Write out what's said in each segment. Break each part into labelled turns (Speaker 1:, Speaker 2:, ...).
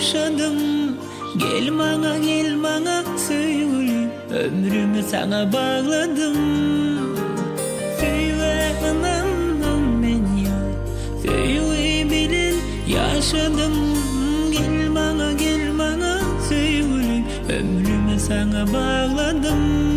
Speaker 1: yaşadım. Gel bana söyle, ömrümü sana bağladım. Söyle anam ben ya, söyle bilin yaşadım. Gel bana söyle, ömrümü sana bağladım.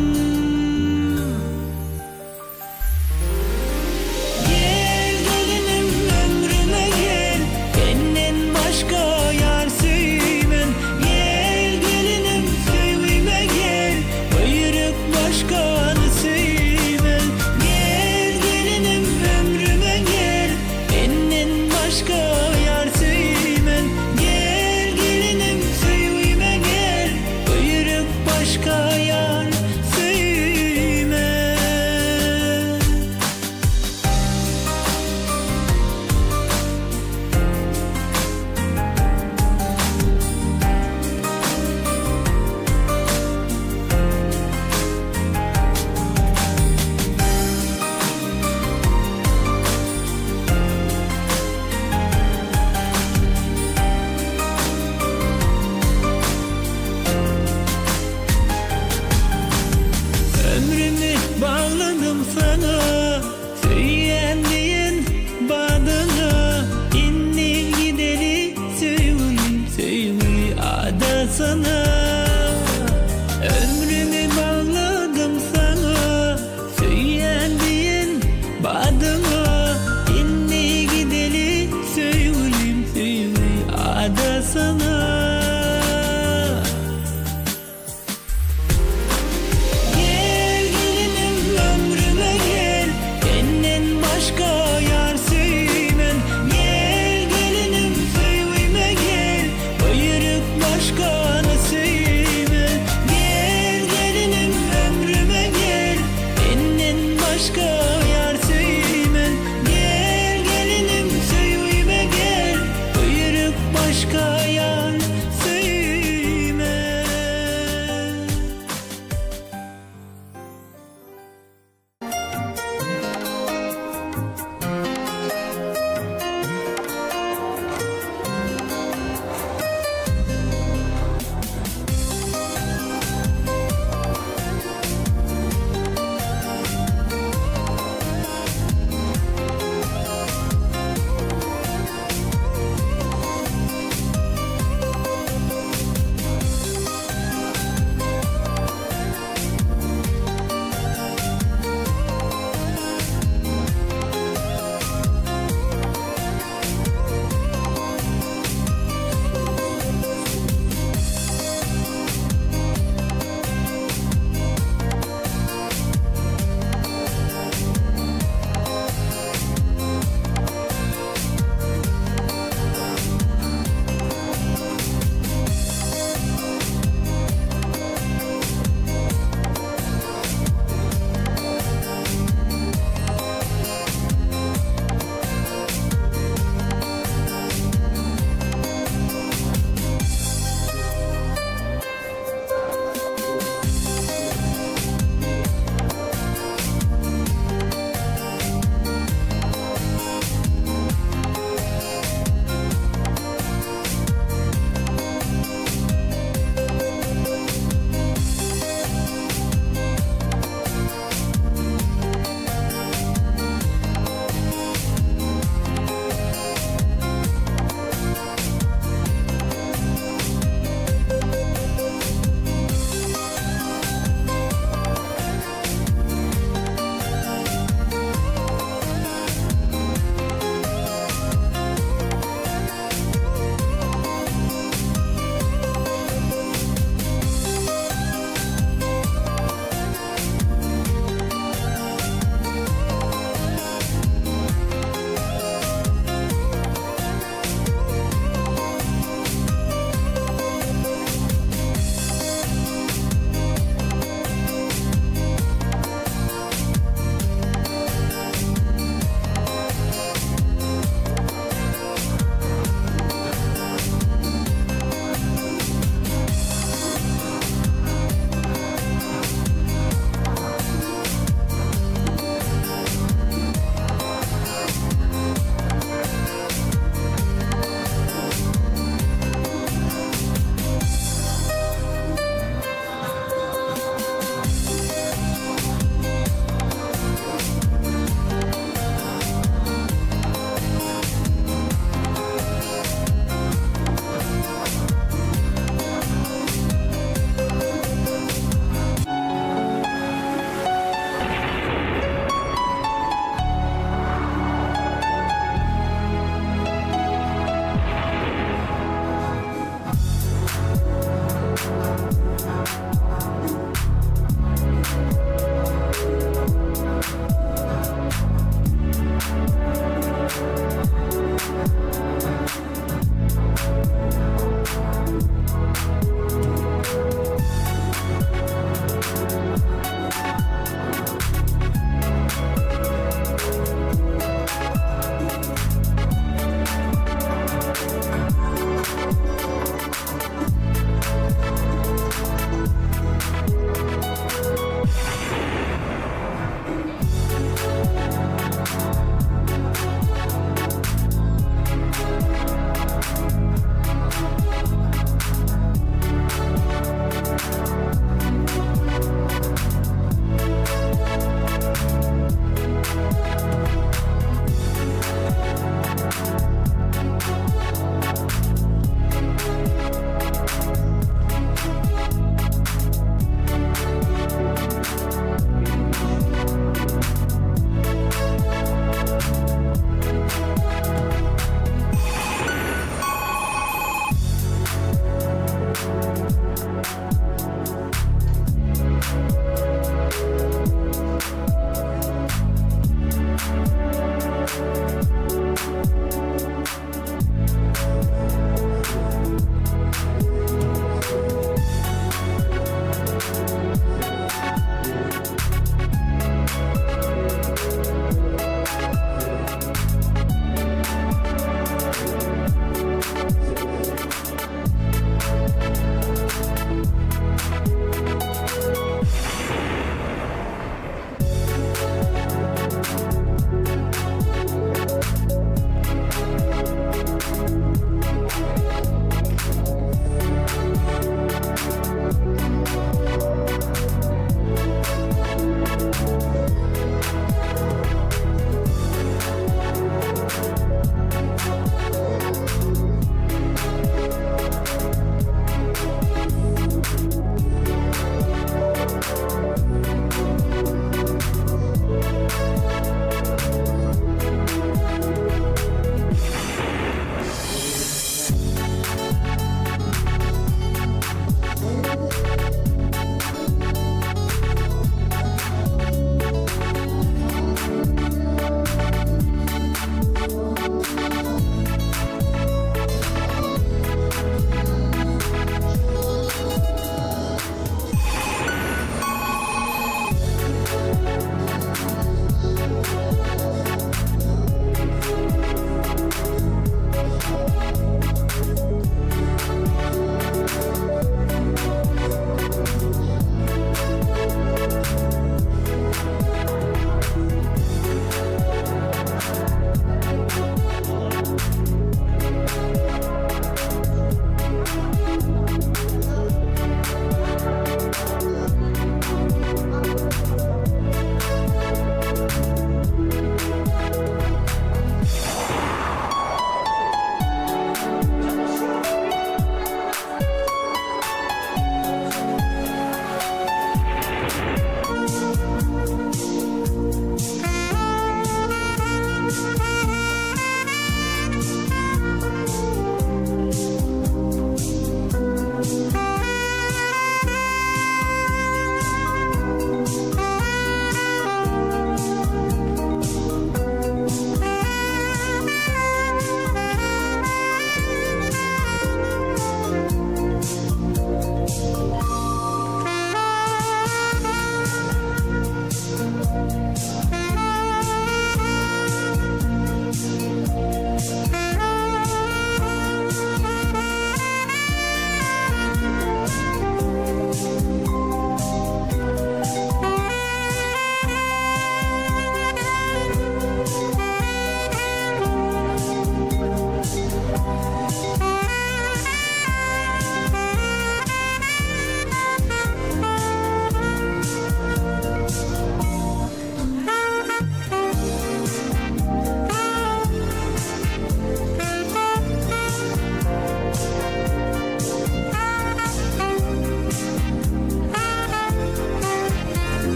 Speaker 1: Bağladım sana, söyleyen badana. İnni gideli söyle ada sana. Ömrümü bağladım sana, söyleyen badana. İnni gideli söyle ada sana.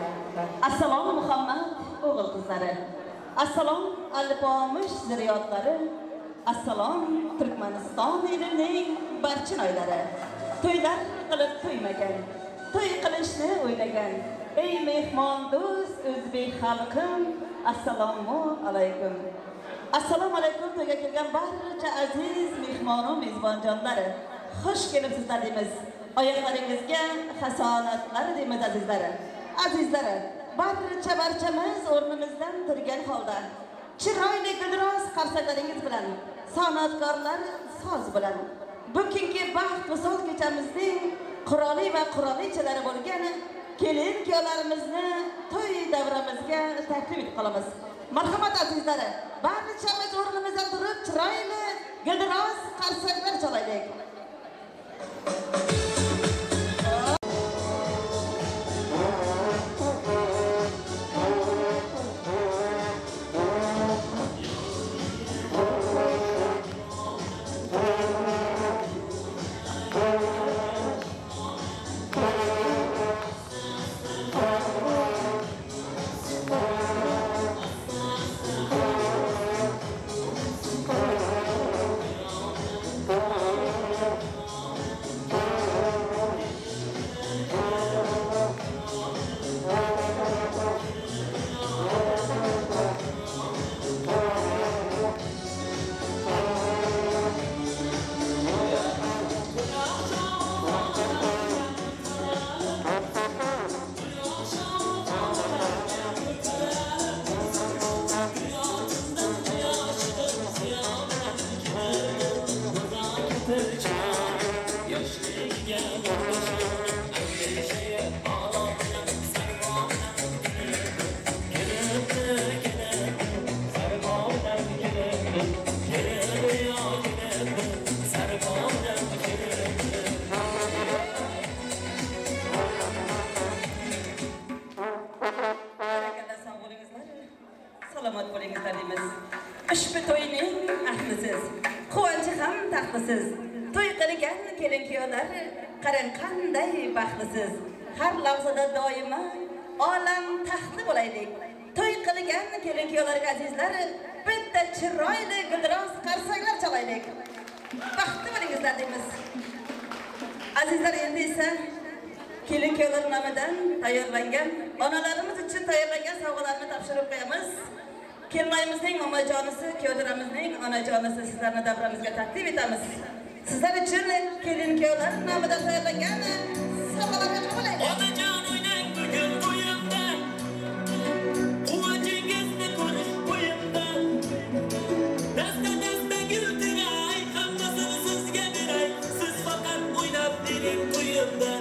Speaker 2: qo'ygan. Assalom Muhammad o'g'il qizlari. Assalom alpomish ziriyotlari. Assalom Turkmaniston elining barcha oylari. To'ylar qilib to'ymagan, to'y qilishni o'ylagan. Ey mehmon do'st o'zbek xalqim, assalomu alaykum. Assalomu alaykum to'yga kelgan barcha aziz mehmon-u mezbonjonlari. Xush kelibsizlar deymiz. Oyoqlaringizga hasonatlar deymiz azizlari. Azizlari, barchamiz o'rnimizdan turgan holda chiroyli gulroz qarsaklaringiz bilan, san'atkorlar soz bilan bugungi baxt visol kechamizning quroli va qurolichalari bo'lgan kelin-kuyovlarimizni to'y davramizga taklif etib qolamiz. Marhamat azizlari, barchamiz o'rnimizdan turib chiroyli gulroz qarsaklar chalaylik. Salomat bo'lingizlar deymiz. Ushbu to'yning ahlisiz, quvonchi ham taxtisiz. To'y qilgan kelin-kuyovlar qarang qanday baxtlisiz. Har lahzada doimo olam taxtli bo'laylik. To'y qilgan kelin-kuyovlarga azizlar, bitta chiroyli gulroz qarsaklar chalaylik. Baxtli bo'lingizlar deymiz. Azizlar, endi esa kelin-kuyovlar nomidan tayyorlangan, onalarimiz uchun tayyorlangan sovg'alarni topshirib qo'yamiz. Kelmayimizning momajonisi, kuyovlarimizning onajonisi sizlarni davramizga taklif etamiz. Sizlar uchun kelin-kuyovlar nomidan tayyorlangan sovg'alarni qabul qiling.
Speaker 1: Onajon o'ynang bugun to'yimda, quvvanchingizni ko'rish qo'yimda. Dasta guldiray, hammasini sizga beray, siz faqat o'ynab bering to'yimda.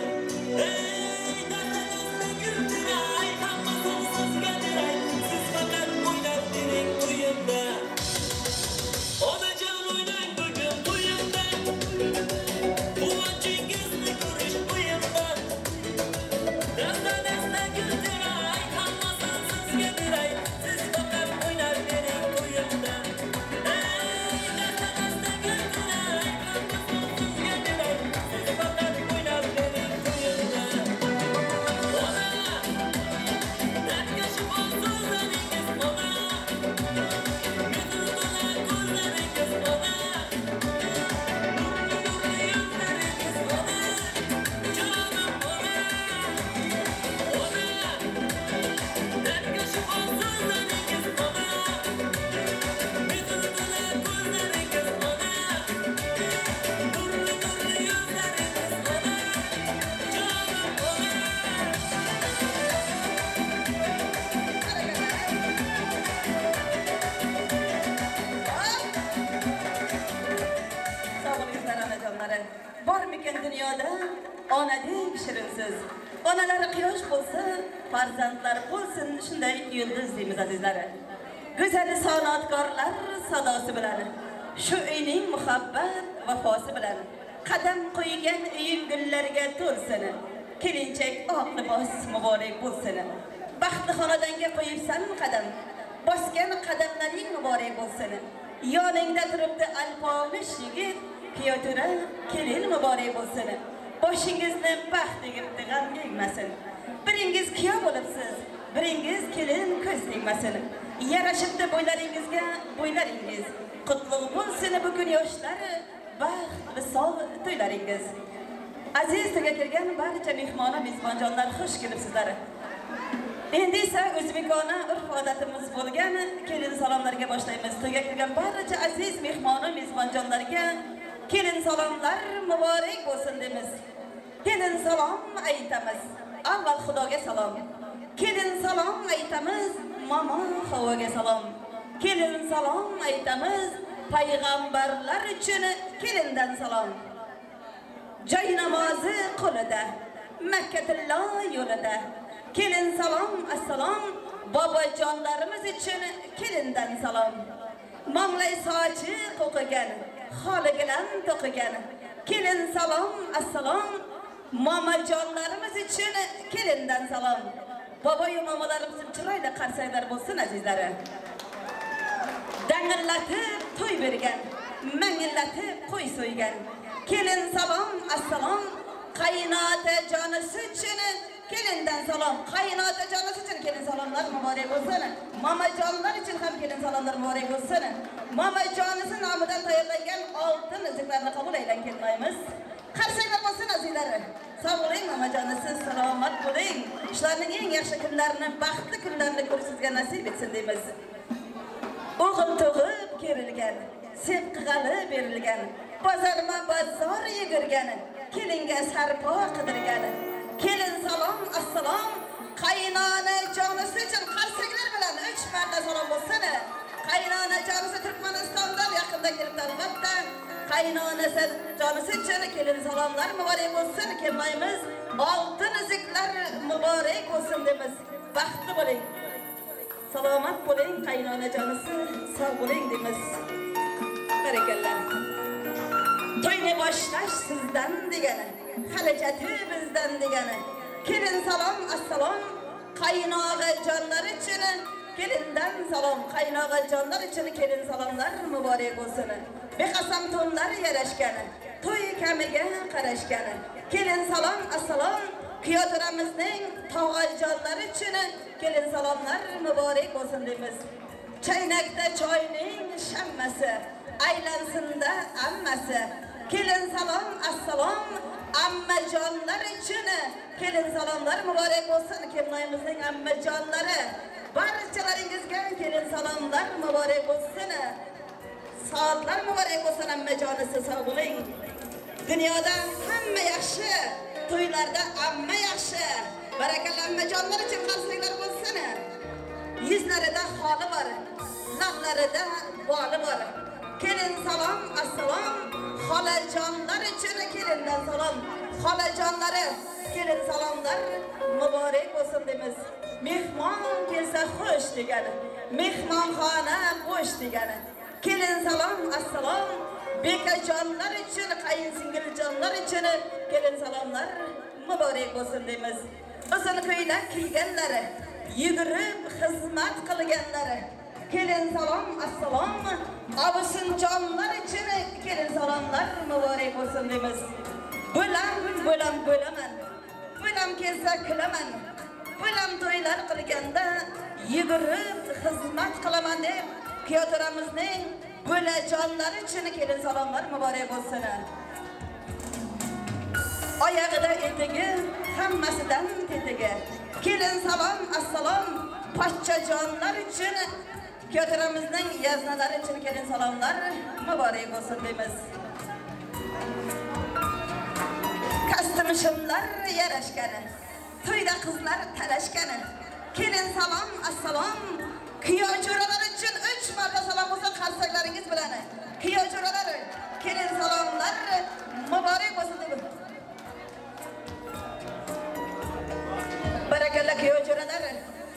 Speaker 1: Ey dasta guldiray, hammasini sizga beray, siz faqat o'ynab bering to'yimda. Onajon o'ynang bugun to'yimda, quvvanchingizni ko'rish qo'yimda. Dasta guldiray, hammasini sizga beray, siz faqat o'ynab bering to'yimda. Ey dasta guldiray, hammasini sizga beray, siz faqat o'ynab bering to'yimda. Ona, dardkashi so'zlaringiz ona, mehribona ko'zlaringiz ona, nurli yuzlaringiz ona, jonim ona. Ona, dardkashi so'zlaringiz ona, mehribona ko'zlaringiz ona, nurli yuzlaringiz ona, jonim ona.
Speaker 2: Sog'lig'ingizlar onajonlari. Bormikin dunyoda onadek shirinsiz. Onalar quyosh bo'lsa, farzandlar bo'lsin shunday yulduz deymiz azizlari. Go'zal san'atkorlar sadosi bilan, shu uyning muhabbat vafosi bilan qadam qo'ygan uying gullarga to'lsin. Kelinchak oq libos muborak bo'lsin. Baxtli xonadonga qo'yibsan qadam, bosgan qadamlaring muborak bo'lsin. Yoningda turibdi alpomish yigit, kuyovtura kelin muborak bo'lsin. Boshingizni baxt yigitni g'am yegmasin. Biringiz kuyov bo'libsiz, biringiz kelin ko'z tegmasin. Yarashibdi bo'ylaringizga bo'ylaringiz. Qutlug' bo'lsin bugun yoshlar, baxt visol to'ylaringiz. Aziz to'yga kelgan barcha mehmon mezbonjonlar xush kelibsizlar. Endi esa o'zbekona urf-odatimiz bo'lgan kelin salomlarga boshlaymiz. To'yga kelgan barcha aziz mehmon mezbonjonlarga kelin salomlar muborak bo'lsin deymiz. Kelin salom aytamiz. Avval Xudoga salom. Kelin salom aytamiz, mama Havoga salom. Kelin salom aytamiz, payg'ambarlar uchun kelindan salom. Joy namozi qo'lida, Makkatillo yo'lida. Kelin salom, assalom, bobojonlarimiz uchun kelindan salom. Mamlay sochi qo'qigan, xoli bilan to'qigan. Kelin salom, assalom, mamajonlarimiz uchun kelindan salom. Boboyu mamalarimiz chiroyli qarsaklar bo'lsin azizlari. Dangillatib to'y bergan, mangillatib qo'y so'ygan. Kelin salom, assalom, qaynota jonisi uchun kelindan salom. Qaynota jonisi uchun kelin salomlar muborak bo'lsin. Mamajonlar uchun ham kelin salomlar muborak bo'lsin. Mamajonisi nomidan tayyorlangan oltin uzuklarni qabul aylang kelmaymiz. Qarsaklar bo'lsin azizlar. Sog' bo'ling mamajonisi, salomat bo'ling. Ishlarning eng yaxshi kunlarini, baxtli kunlarini ko'rishingizga nasib etsin deymiz. O'g'il tug'ib kerilgan, sepqig'ali berilgan, bozor yugurgan, kelinga sarpo qidirgan. Kelin salom, assalom, qaynona jonisi uchun qarsaklar bilan 3 marta salom bo'lsin. Qaynona jonisi Turkmanistondan yaqinda kelibdi albatta. Qaynonasi jonisi uchun kelin salomlar muborak bo'lsin. Kelmaymiz, oltin uzuklar muborak bo'lsin deymiz. Baxtli bo'ling. Salomat bo'ling, qaynona jonisi, sog' bo'ling deymiz. Barakallah. To'yni boshlash sizdan degani, xalajati bizdan degani. Kelin salom, assalom, qaynog'a jonlar uchun kelindan salom. Qaynog'a jonlar uchun kelin salomlar muborak bo'lsin. Beqasam to'nlar yarashgani, to'y kamiga qarashgani. Kelin salom, assalom, kuyotiramizning tog'ajonlari uchun kelin salomlar muborak bo'lsin deymiz. Chaynakda choyning shammasi, aylansinda ammasi. Kelin salom, assalom, ammajonlar uchun kelin salomlar muborak bo'lsin. Kelinoyimizning ammajonlari, barchalaringizga kelin salomlar muborak bo'lsin. Soatlar muborak bo'lsin ammajonisi, sog' bo'ling. Dunyoda hamma yaxshi, to'ylarda amma yaxshi. Barakalloh ammajonlar uchun qarsaklar bo'lsin. Yuzlarida xoli bor, lablarida boli bor. Kelin salom, assalom, xolajonlar uchun kelindan salom. Xolajonlari, kelin salomlar muborak bo'lsin deymiz. Mehmon kelsa xush degani, mehmonxona bo'sh degani. Kelin salom, assalom, bekajonlar uchun, qayinsingiljonlar uchun kelin salomlar muborak bo'lsin deymiz. Uzun ko'ylak kiyganlari, yugurib xizmat qilganlari, kelin salom, assalom, abusinjonlar uchun kelin salomlar muborak bo'lsin deymiz. Bo'lam bo'laman, bo'lam kelsa kulaman, bo'lam to'ylar qilganda yugurib xizmat qilaman deb kuyotiramizning bo'lajonlari uchun kelin salomlar muborak bo'lsin. Oyog'ida etigi, hammasidan tetigi. Kelin salom, assalom, pochchajonlar uchun, kuyotiramizning yaznalari uchun kelin salomlar muborak bo'lsin deymiz. Kostyum shimlar yarashgani, to'yda qizlar talashgani. Kelin salom, assalom, kuyojo'ralar uchun 3 marta salom bo'lsin qarsaklaringiz bilan. Kuyojo'ralar, kelin salomlar muborak bo'lsin deymiz. Barakallah kuyojo'ralar,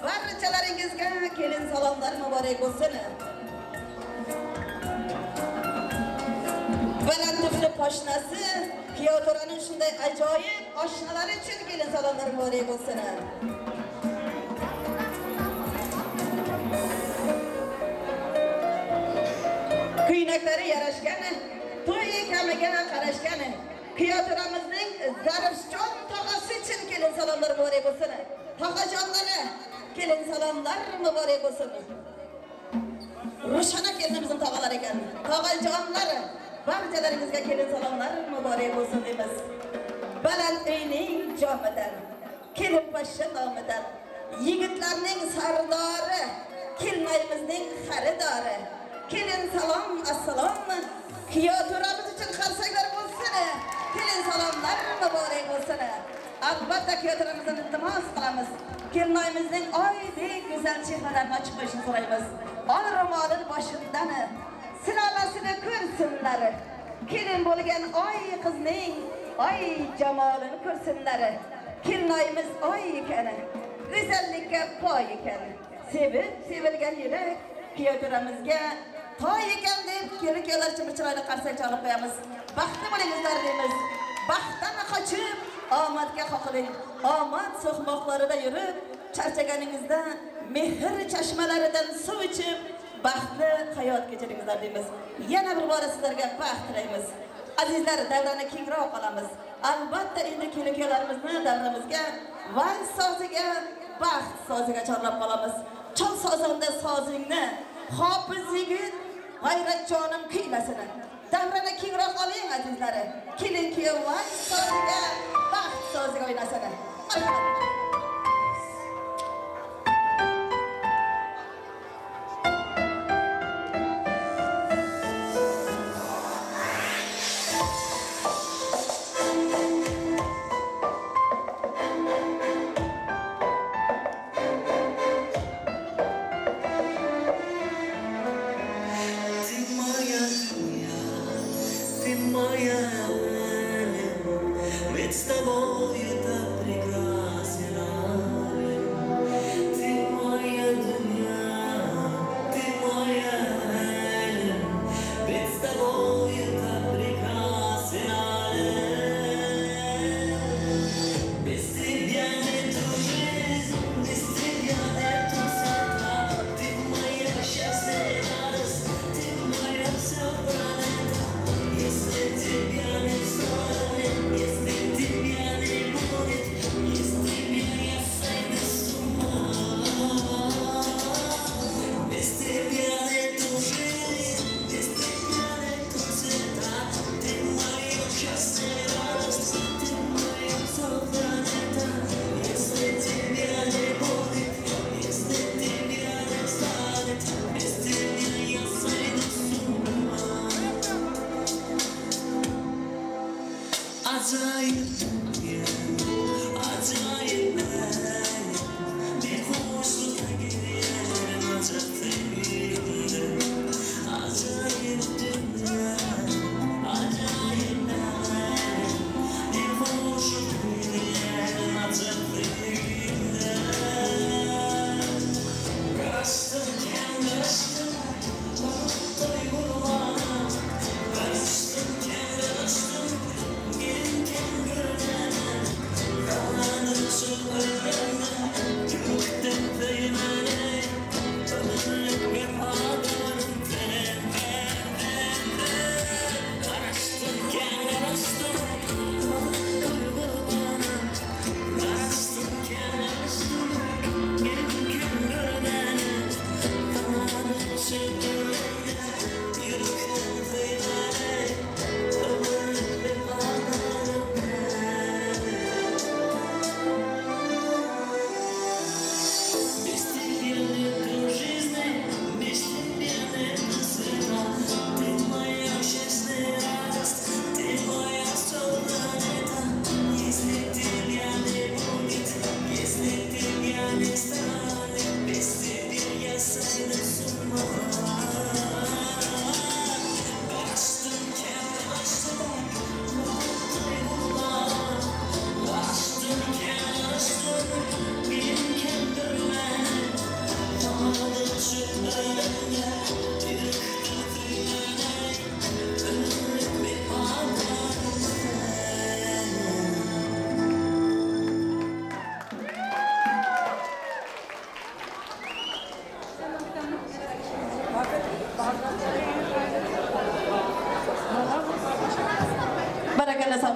Speaker 2: barchalaringizga kelin salomlar muborak bo'lsin. Baland tufli poshnasi, kuyojo'raning shunday ajoyib oshnalari uchun kelin salomlar muborak bo'lsin. Kuynaklari yarashgani, to'y kamiga qarashgani, Kıyatıramızın Zarifjon tağası için kelin salamlar mübarek olsun. Tağacanları kelin salamlar mübarek olsun. Ruşana kendimizin tağalar eken. Tağacanları barcalarimizga kelin salamlar mübarek olsun deymiz. Baland uyning jomidan, kelin başı nomidan, yigitlarning sardori, kelinoyimizning xaridori. Kelin salam, assalom. Kıyatıramız için qarsaklar bo'lsin. Kelin salamlar mübarek olsun. Albatta kıyatıramızın iltimos qilamiz. Kelinoyimizning oydek go'zal chehralarini ochib qo'yishini so'raymiz. Ol ro'molini boshidan silalasini ko'rsinlar. Kelin bo'lgan oy qizning oy jamolini ko'rsinlar. Kelinoyimiz oy ekan, go'zallikka poy ekan. Sevib sevilgan yurak kıyatıramızga toy ekan deb kelin-kuyovlar uchun chiroyli qarsak chalib qo'yamiz. Baxtli bo'lingizlar deymiz. Baxtdan qochib, omadga qoqiling. Omad so'qmoqlarida yurib, charchaganingizda mehr chashmalaridan suv ichib, baxtli hayot kechiringizlar deymiz. Yana bir bora sizlarga baxt tilaymiz. Azizlar, davrani kengroq qilamiz. Albatta endi kelin-kuyovlarimizni davramizga vals soziga, baxt soziga chorlab qolamiz. Chol sozingda sozingni Hofiz yigit G'ayratjonim kuylasini. Davrani kengroq oling azizlari. Kelin-kuyov vals soziga, baxt soziga o'ynasini.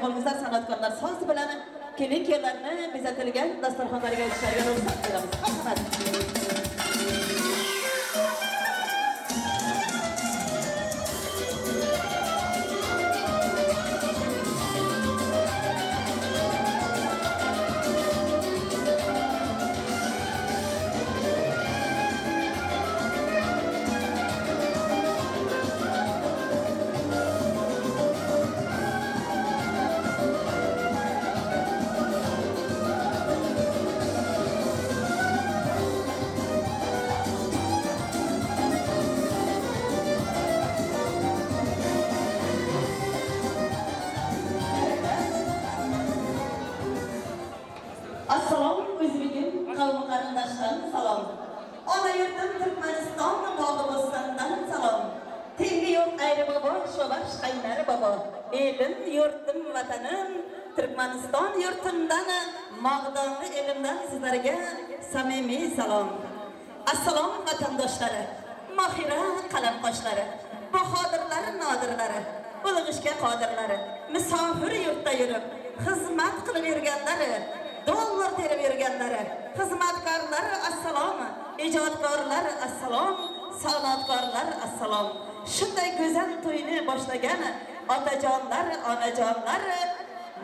Speaker 2: bo'lmasa san'atkorlar so'z bilan kelin-kuyovlarni bezatilgan dasturxonlarga o'tishlariga ruxsat beramiz. Marhamat. Assalom o'zbegim qavmi qarindoshlar salom. Ona yurtim Turkmaniston Bog'obostondan salom. Tengi yo'q ayri bobo, shobash qaynar bobo. Elim, yurtim, vatanim Turkmaniston yurtimdan, Mag'donli elimdan sizlarga samimiy salom. Assalom vatandoshlari, mohira qalam qoshlari, bahodirlar, nodirlari, ulug'ishga qodirlari, musofir yurtda yurib xizmat qilib yurganlari, dollar terib yurganlari, xizmatkorlar assalom, ijodkorlar assalom, san'atkorlar assalom. Shunday go'zal to'yni boshlagan otajonlar, onajonlar,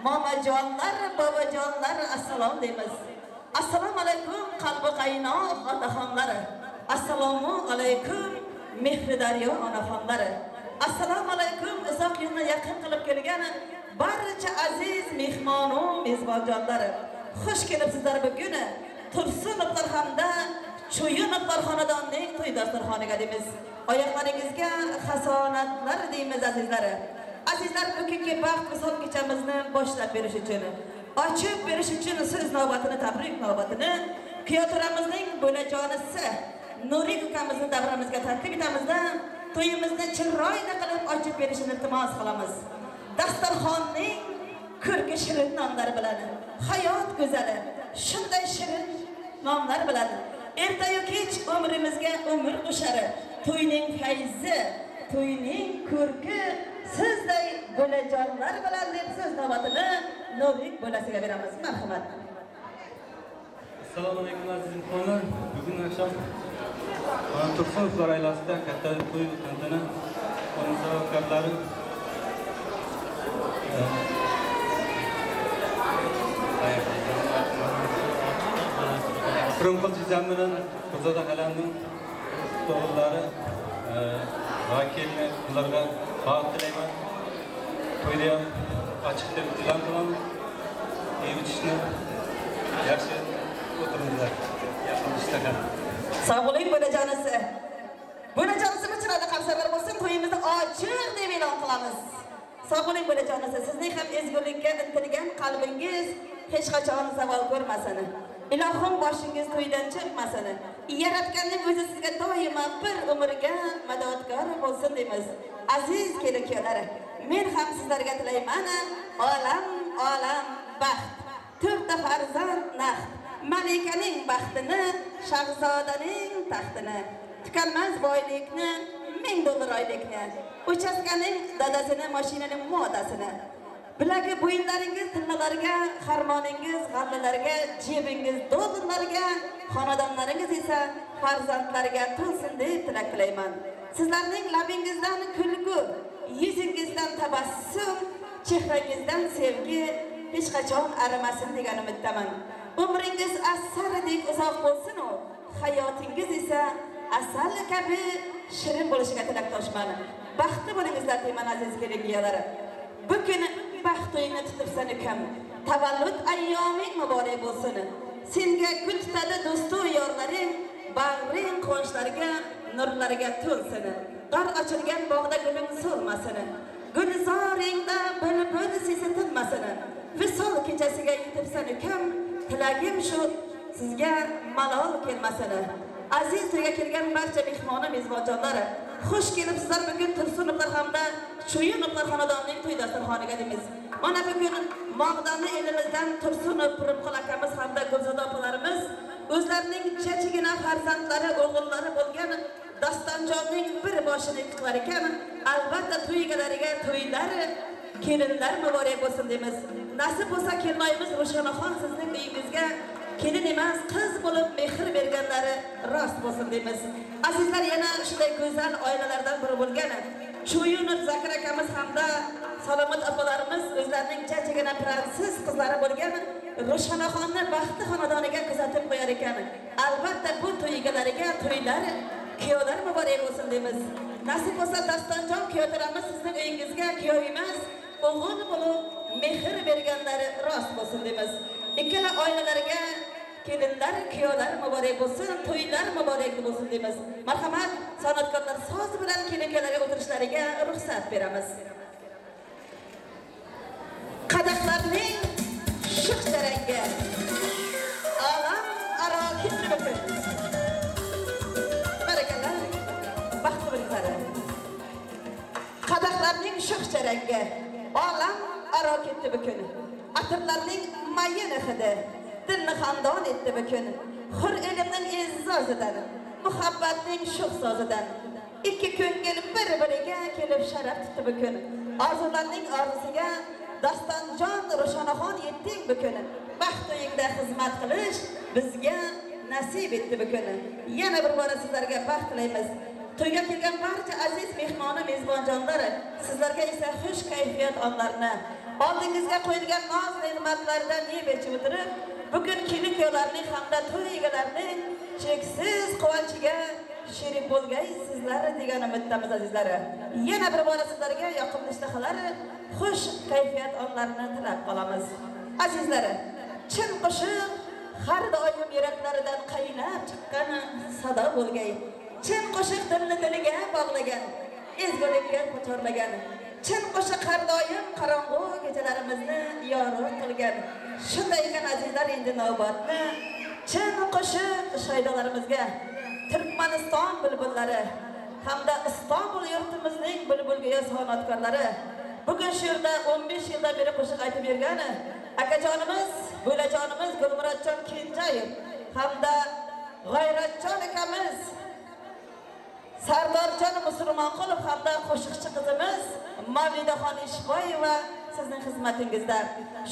Speaker 2: momajonlar, bobojonlar assalom deymiz. Assalomu alaykum qalbi qaynoq otaxonlar. Assalomu alaykum mehri daryo onaxonlar. Assalomu alaykum uzoq yo'lni yaqin qilib kelgan barcha aziz mehmonu mezbonjonlar. Xush kelibsizlar bugun Tursunovlar hamda Cho'yunovlar xonadonining to'y dasturxoniga deymiz. Oyoqlaringizga hasonatlar deymiz azizlar. Azizlar, bugungi baxt misol kechamizni boshlab berish uchun, ochib berish uchun siz navbatini, tabrik navbatini Piyotoramizning bo'lajonisi Nuriy ukamizni davramizga taklif etamizda to'yimizni chiroyli qilib ochib berishini iltimos qilamiz. Dasturxonning ko'rki shirin nomlari bilan, hayot go'zali, shunday shirin nomlar bilan ertayu kech umrimizga umr qo'shar. To'yning fayzi, to'yning ko'rki sizday bo'lajonlar bilan deb so'z navbatini Nuriy bo'lasiga beramiz. Marhamat.
Speaker 3: Assalomu alaykum aziz mehmonlar. Bugun akşam Tursunovlar oilasida katta to'y tantana qonunchilarlari Pırınkıl cizamının Kuzada Halam'ın doğruları vakilini bunlarga bağlı dileyman. Toyda açıkta bir dilan kılamın. İyi bitişini yaxshi oturumlar. Yaxshi
Speaker 2: Sağ olayım bo'lajonisi. Bo'lajonisimiz chiroyli qarsalar bo'lsin, to'yimizni ochiq deb e'lon qilamiz. Sağ olayım bo'lajonisi, sizning ham ezgulikka intilgan qalbingiz hech qachon savol ko'rmasin. Ilohim boshingiz to'ydan chiqmasin. Yaratganning o'zi sizga doimo bir umrga madadkor bo'lsin deymiz. Aziz kelin-kuyovlar, men ham sizlarga tilayman olam baxt, to'rtta farzand naxt, malikaning baxtini, shahzodaning taxtini, tukanmas boylikni, $1000 oylikni, uchastkaning dadasini, mashinaning modasini, bilagi bo'yinlaringiz tillalarga, harmoningiz g'allalarga, jebingiz dollarlarga, xonadonlaringiz esa farzandlarga to'lsin deb tilak tilayman. Sizlarning labingizdan kulgu, yuzingizdan tabassum, chehrangizdan sevgi hech qachon arimasin degan umiddaman. Umringiz asaridek uzoq bo'lsin u, hayotingiz esa asal kabi shirin bo'lishiga tilakdoshman. Baxtli bo'lingizlar deyman aziz kelin-kuyovlar. Bugun baxt to'yini tutibsan ukam. Tavallud ayyoming muborak bo'lsin. Senga gul tutadi do'stu yorlaring, bag'ring quvonchlarga, nurlarga to'lsin. G'ar ochilgan bog'da guling so'lmasin. Gulzoringda bulbul sesitilmasin. Visol kechasiga yetibsan ukam, tilagim shu sizga malol kelmasin. Aziz to'yga kelgan barcha mehmon mezbonjonlar, xush kelibsizlar bugun Tursunovlar hamda Cho'yunovlar xonadonining to'y dasturxoniga deymiz. Mana bugun Mag'donli elimizdan Tursunov Pirimqul akamiz hamda Gulzoda opalarimiz o'zlarining chechigina farzandlari, o'g'illari bo'lgan Dastonjonning bir boshini yiqiqlar ekan. Albatta to'y egalariga to'ylar kelinlar mübarek bo'lsin deymiz. Nasib bo'lsa kelmaymiz Ro'shanaxon sizning uyingizga kelin emas, qiz bo'lib mehr berganlari rost bo'lsin deymiz. Azizlar, yana shunday go'zal oilalardan biri bo'lgan Cho'yunov Zakir akamiz hamda Salomat opalarimiz o'zlarining jajjigina prinses qizlari bo'lgan Ro'shanaxonni baxtli xonadoniga kuzatib qo'yar ekan. Albatta bu to'y egalariga to'ylar, kuyovlar muborak bo'lsin deymiz. Nasib bo'lsa Dastonjon kuyovlarimiz sizning uyingizga kuyov emas, o'g'il bo'lib mehr berganlari rost bo'lsin deymiz. Ikkala oilalarga kelinlar, kuyovlar muborak bo'lsin, to'ylar muborak bo'lsin deymiz. Marhamat, san'atkorlar so'z bilan kelinlarga o'tirishlariga ruxsat beramiz. Qadaqlarning shiq jaranga alam aro ketib o'tdi. Barakallah. Baxtli bo'linglar. Qadaqlarning shiq jaranga alam aro ketib o'tdi. Atirlarning mayin hidi dilni xandon etdi bukun. Hur ilmning izzozidan, muhabbatning sho'x sozidan ikki ko'ngil bir-biriga kelib sharaf tutdi bukun. Orzularning orzusiga Dastonjon Ro'shanaxon yetding bukun. Baxt uyingda xizmat qilish bizga nasib etdi bukun. Yana bir bora sizlarga baxt tilaymiz. To'yga kelgan barcha aziz mehmoni, mezbonjonlar, sizlarga esa xush kayfiyat onlarni oldingizga qo'yilgan noz ne'matlardan yeb ichib o'tirib, bugun kelin-kuyovlarning hamda to'y egalarining cheksiz quvonchiga sherik bo'lgay sizlar degan umiddamiz azizlar. Yana bir bora sizlarga yoqimli ishtahalar, xush kayfiyat onlarini tilab qolamiz. Azizlar, chin qo'shiq har doim yuraklaridan qaynab chiqqan sado bo'lgay. Chin qo'shiq dilni diliga bog'lagan, ezgulikka ko'tarlagan. Chin qo'shiq har doim qorong'u kechalarimizni yorug' qilgan. Shunday ekan azizlar, endi navbatni chin qo'shiq shoiralarimizga Turkmaniston bulbullari hamda Istanbul yurtimizning bulbulgo'y san'atkorlari bugun shu yerda 15 yildan beri qo'shiq aytib yurgan akajonimiz, bo'lajonimiz Gulmurodjon Kenjayev hamda G'ayratjon akamiz Sardorjon Musulmonqulov hamda qo'shiqchi qizimiz Mavlidaxon Ishboyeva sizning xizmatingizda.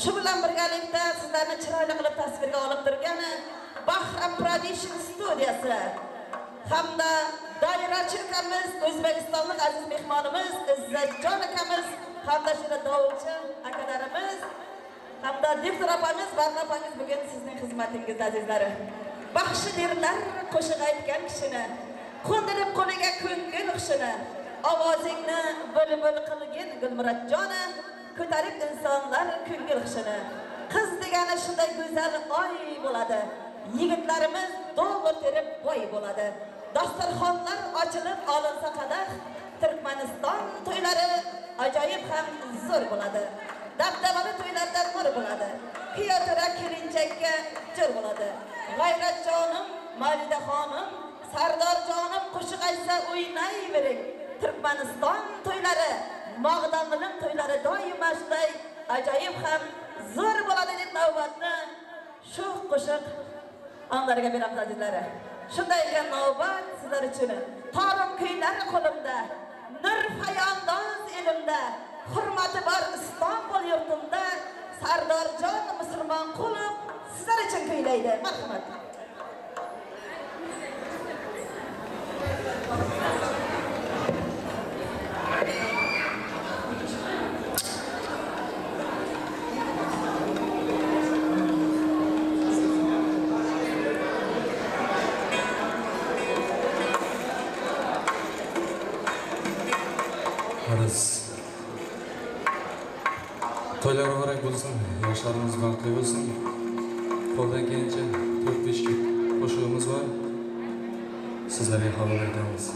Speaker 2: Shu bilan birgalikda sizlarni chiroyli qilib tasvirga olib turgan Bahram Production studiyasi hamda doirachi akamiz, O'zbekistonlik aziz mehmonimiz Izzatjon akamiz hamda shunday davulchi akalarimiz hamda direktor opamiz, Barno opangiz bugun sizning xizmatingizda azizlar. Baxshi derlar qo'shiq aytgan kishini, qo'ndirib qo'liga ko'ngil hushini, ovozingni bulbul qilgin Gulmurodjona, ko'tarib insonlar ko'ngil hushini. Qiz degani shunday go'zal oy bo'ladi. Yigitlarimiz do'g'ir terib boy bo'ladi. Dasturxonlar ochilib olinsa qadah, Turkmaniston to'ylari ajoyib ham zo'r bo'ladi. Dabdabali to'ylardan bir bo'ladi. Kuyovlar kelinchakka jo'r bo'ladi. G'ayratjonim, Mavlidaxonim, Sardorjonim qo'shiq aytsa o'ynayvering. Turkmaniston to'ylari, Mog'damilim to'ylari doimo shunday ajoyib ham zo'r bo'ladi deb navbatni shu qo'shiq onlarga beramiz azizlar. Shunday ekan navbat sizlar uchun torim kuylar qo'limda, nur fayondoz elimda, hurmati bor Istanbul yurtimda Sardorjon Musulmonqulov sizlar uchun kuylaydi. Marhamat.
Speaker 4: To'ylar muborak bo'lsin, yoshlarimiz baxtli bo'lsin. Qo'ldan kelgancha 4-5 qo'shig'imiz bor. Sizlarga havola etamiz.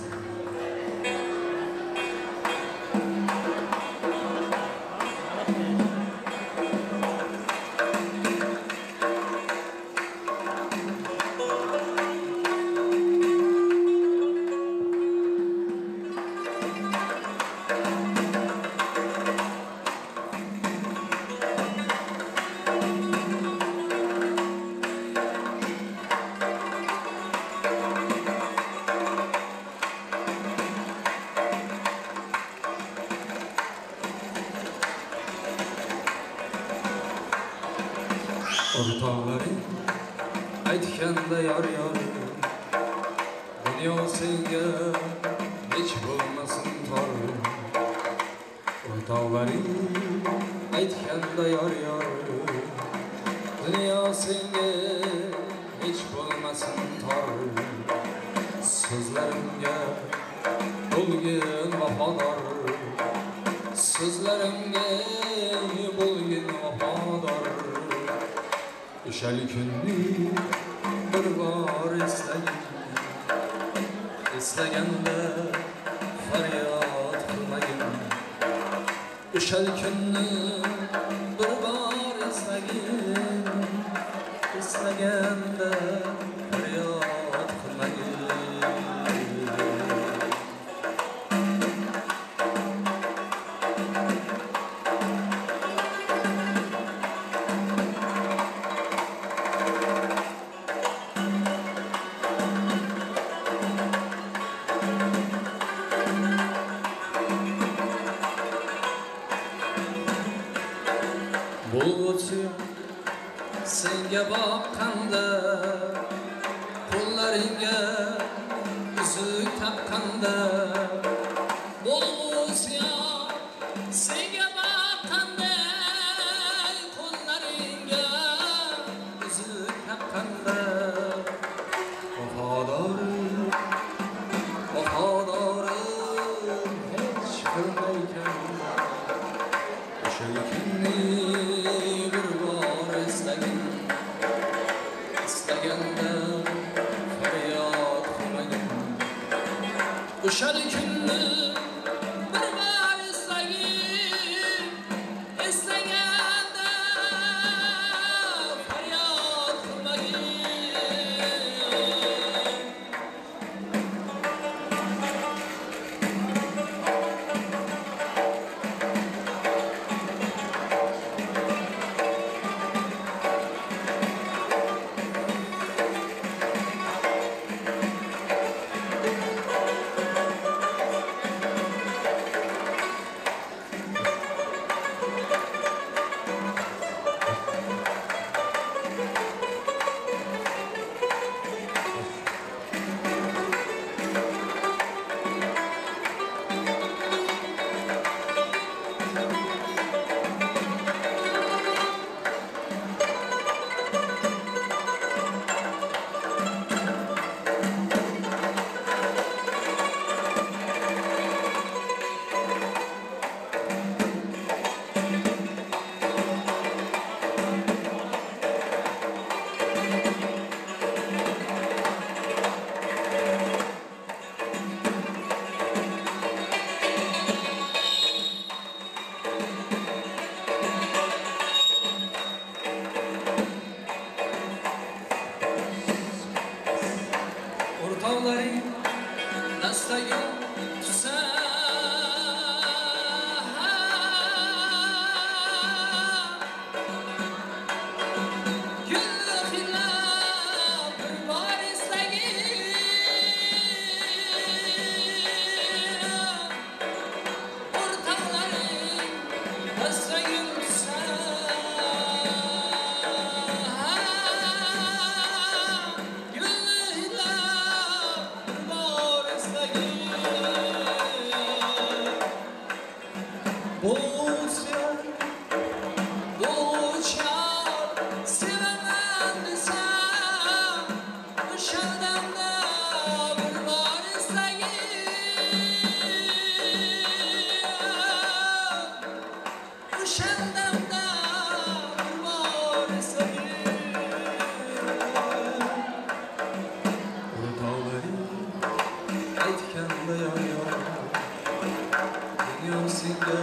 Speaker 4: O'rtoqlaring aytganda yor dunyo senga hech bo'lmasin tor. O'rtoqlaring aytganda yor dunyo senga hech bo'lmasin tor. So'zlarimga bo'lgin vafodor, so'zlarimga bo'lgin vafodor. O'shal kunni bir bor eslaganda faryod qilmagin. O'shal kunni bir bor eslaganda faryod qilmagin. Senga boqqanda, qo'llaringga uzuk taqqanda, bo'lsa senga boqqanda, qo'llaringga uzuk taqqanda, vafodorim hech qilmaykan. O'sha kunni bir bor eslaganda faryod qilmagin. O'shal kunni bir bor eslaganda faryod qilmagin. O'rtoqlaring dastaga tushsa, gulni hidlab bir bor eslagin. O'rtoqlaring dastaga tushsa, sevaman desam, o'shal damda bir bor eslagin. O'shal damda bir bor eslagin. O'rtoqlaring aytganda yor dunyo senga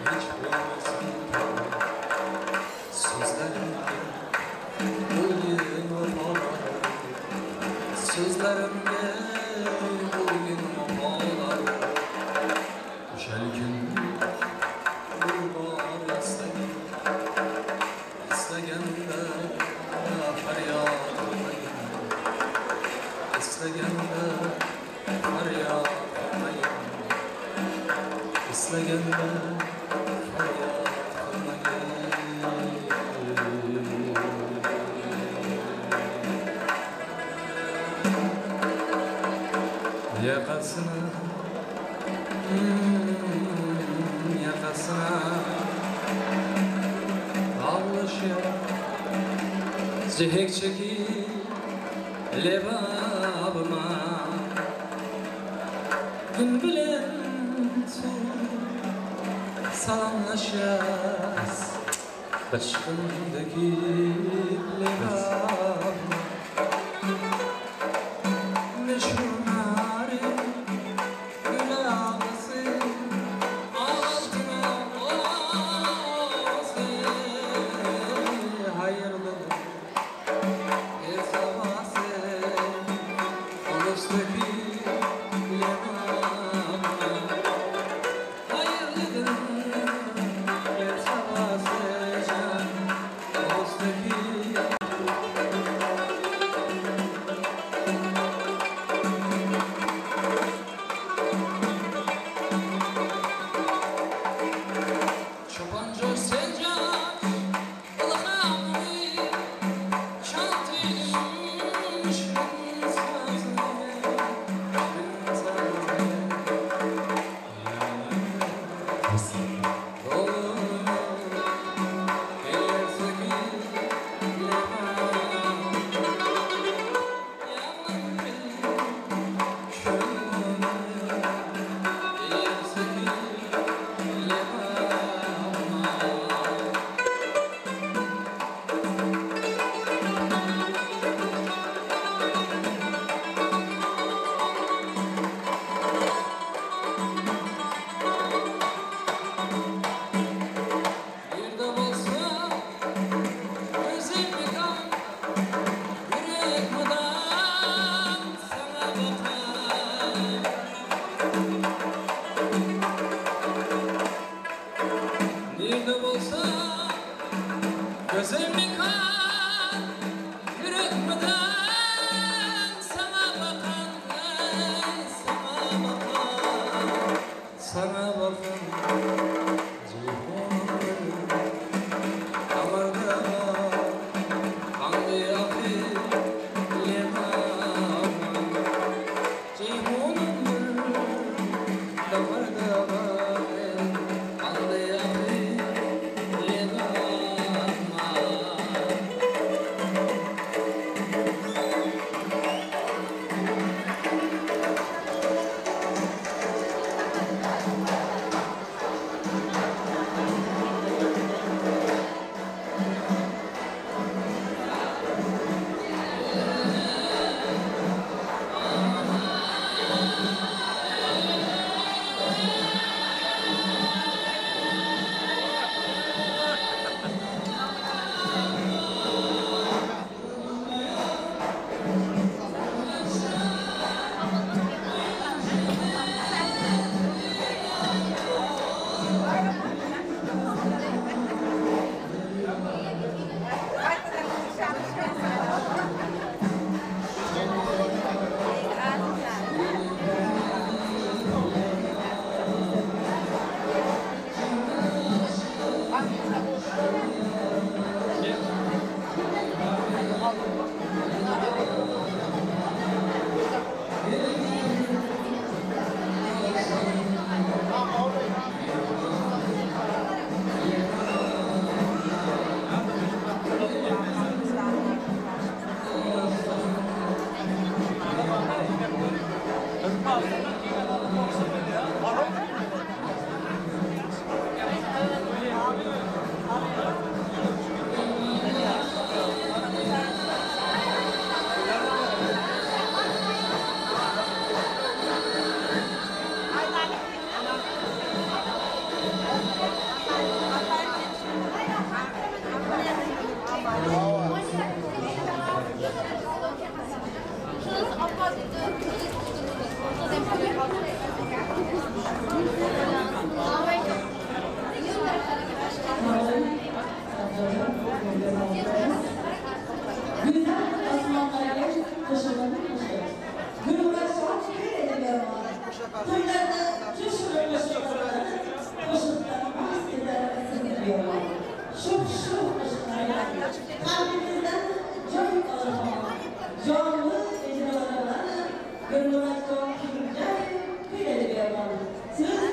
Speaker 4: hech bo'lmasin tor. So'zlarimga bo'lgin vafodor, so'zlarimga bo'lgin vafodor. O'shal kunni bir bor eslaganda faryod qilmagin. Eslaganda faryod qilmagin. Eslaganda faryod qilmagin. yakasına ağlaşıyor zehek çekip lebabıma gün bilen salamlaşacağız başımdaki lebabıma meşhur narin gül ağası altına olsun hayırlı bir sabahsı oluştaki lebabıma hayırlıdır bir sabahsı oluştaki
Speaker 2: Gönlüme son kimler, bir eli bir yalan. Siz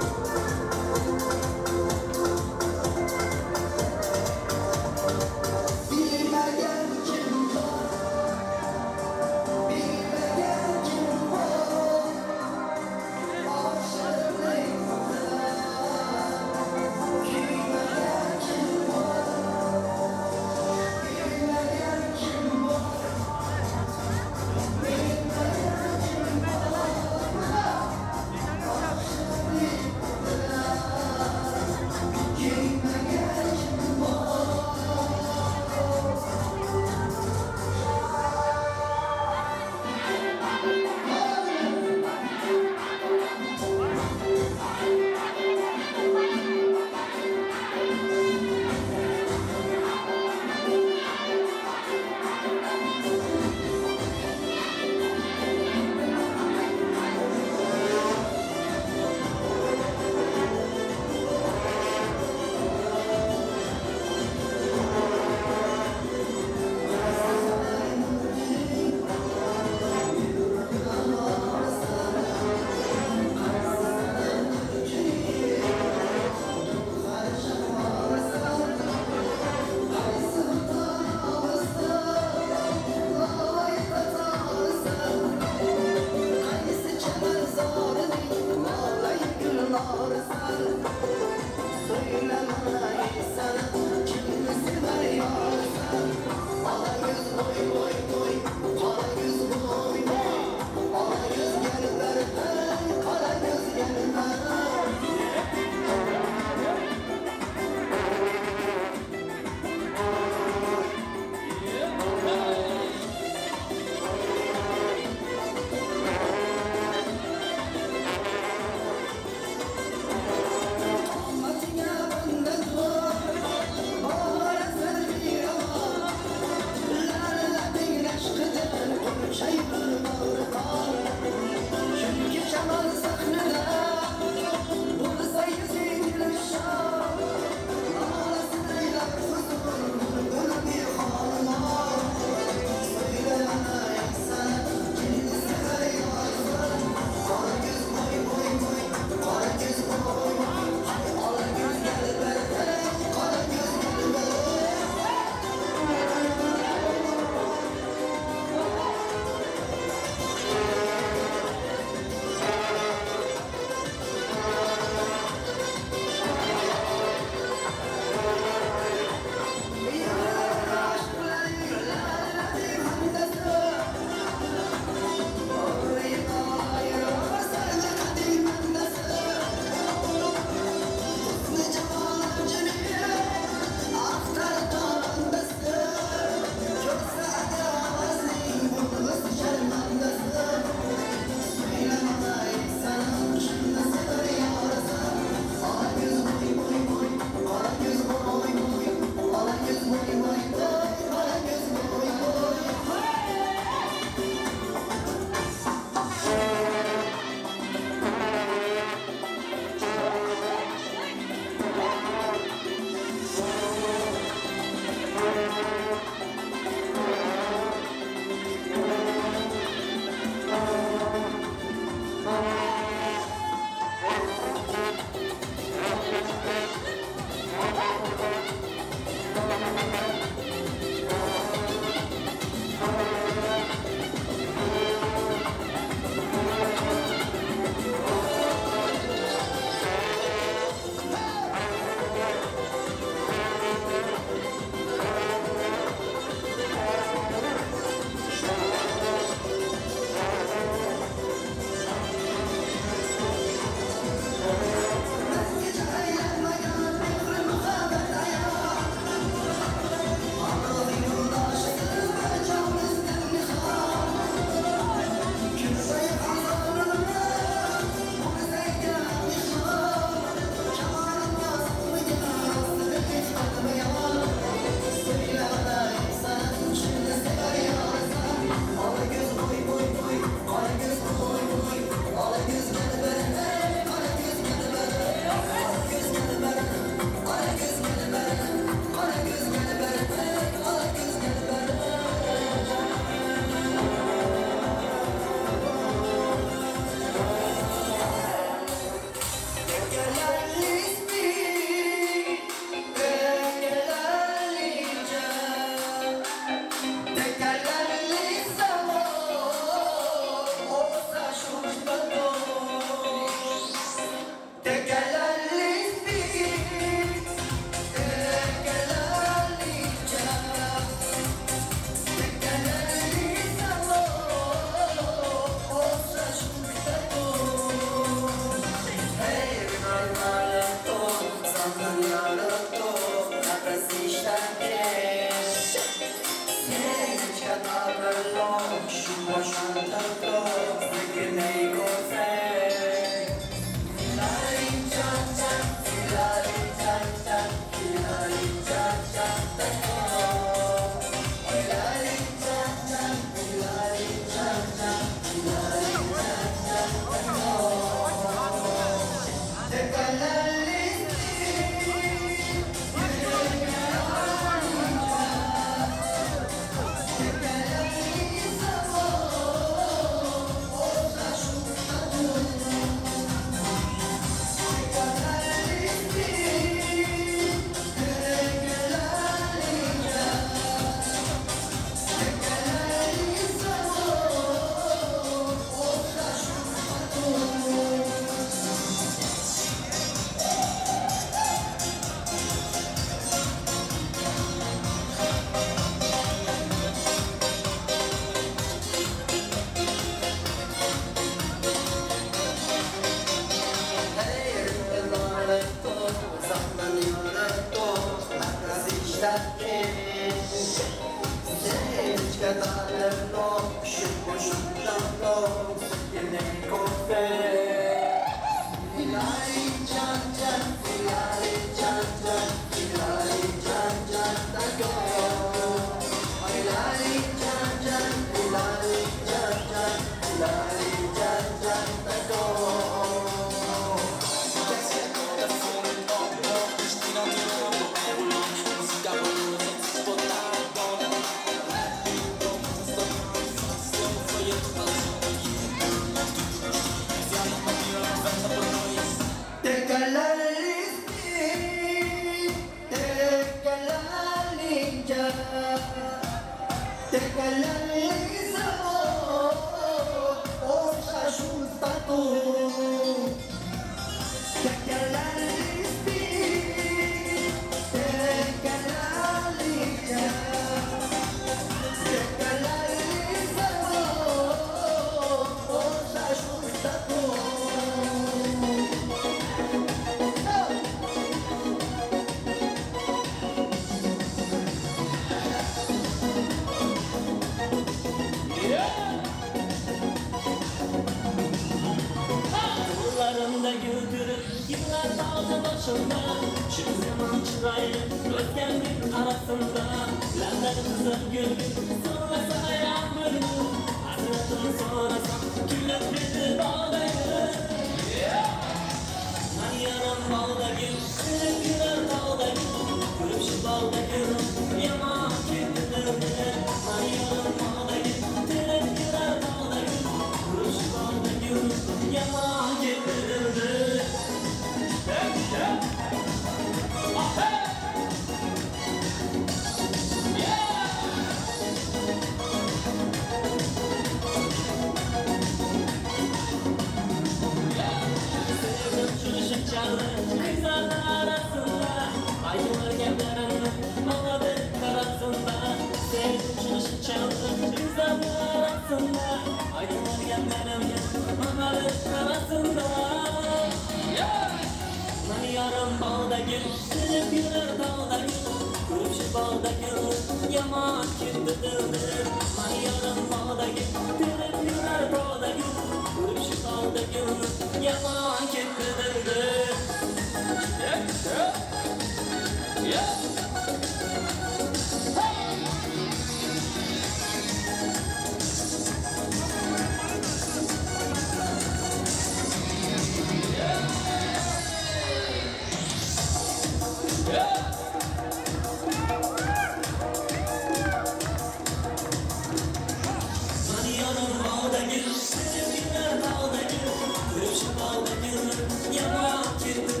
Speaker 1: Yaman kirdi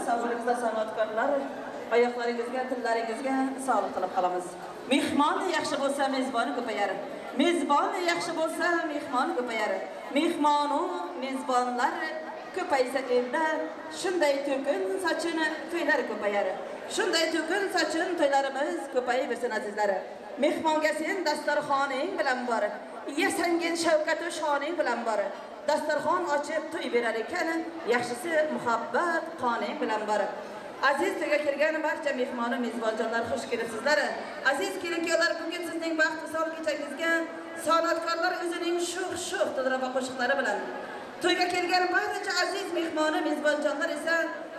Speaker 2: Sabırınızda sanatkarlar, ayaqlaringizga, tillaringizga sağlık qilib qolamiz. Mehmon yaxshi bo'lsa, mezboni ko'payar. Mezbon yaxshi bo'lsa, mehmon ko'payar. mehmonu, mezbonlar ko'paysa elda, shunday to'kin sochini to'ylar ko'payar. Shunday to'kin sochin to'ylarimiz ko'payaversin azizlar. Mehmonga sen dasturxoning bilan bor. Yasangin shavkat va shoning bilan bor. Dasturxon ochib to'y berar ekan, yaxshisi muhabbat qoning bilan bor. Aziz to'yga kelgan barcha mehmonu mezbonjonlar xush kelibsizlar. Aziz kelin-kuyovlar, bugun sizning baxt va sog'lik kechangizga san'atkorlar o'zining sho'x-sho'x tilrabo qo'shiqlari bilan to'yga kelgan barcha aziz mehmonu mezbonjonlar esa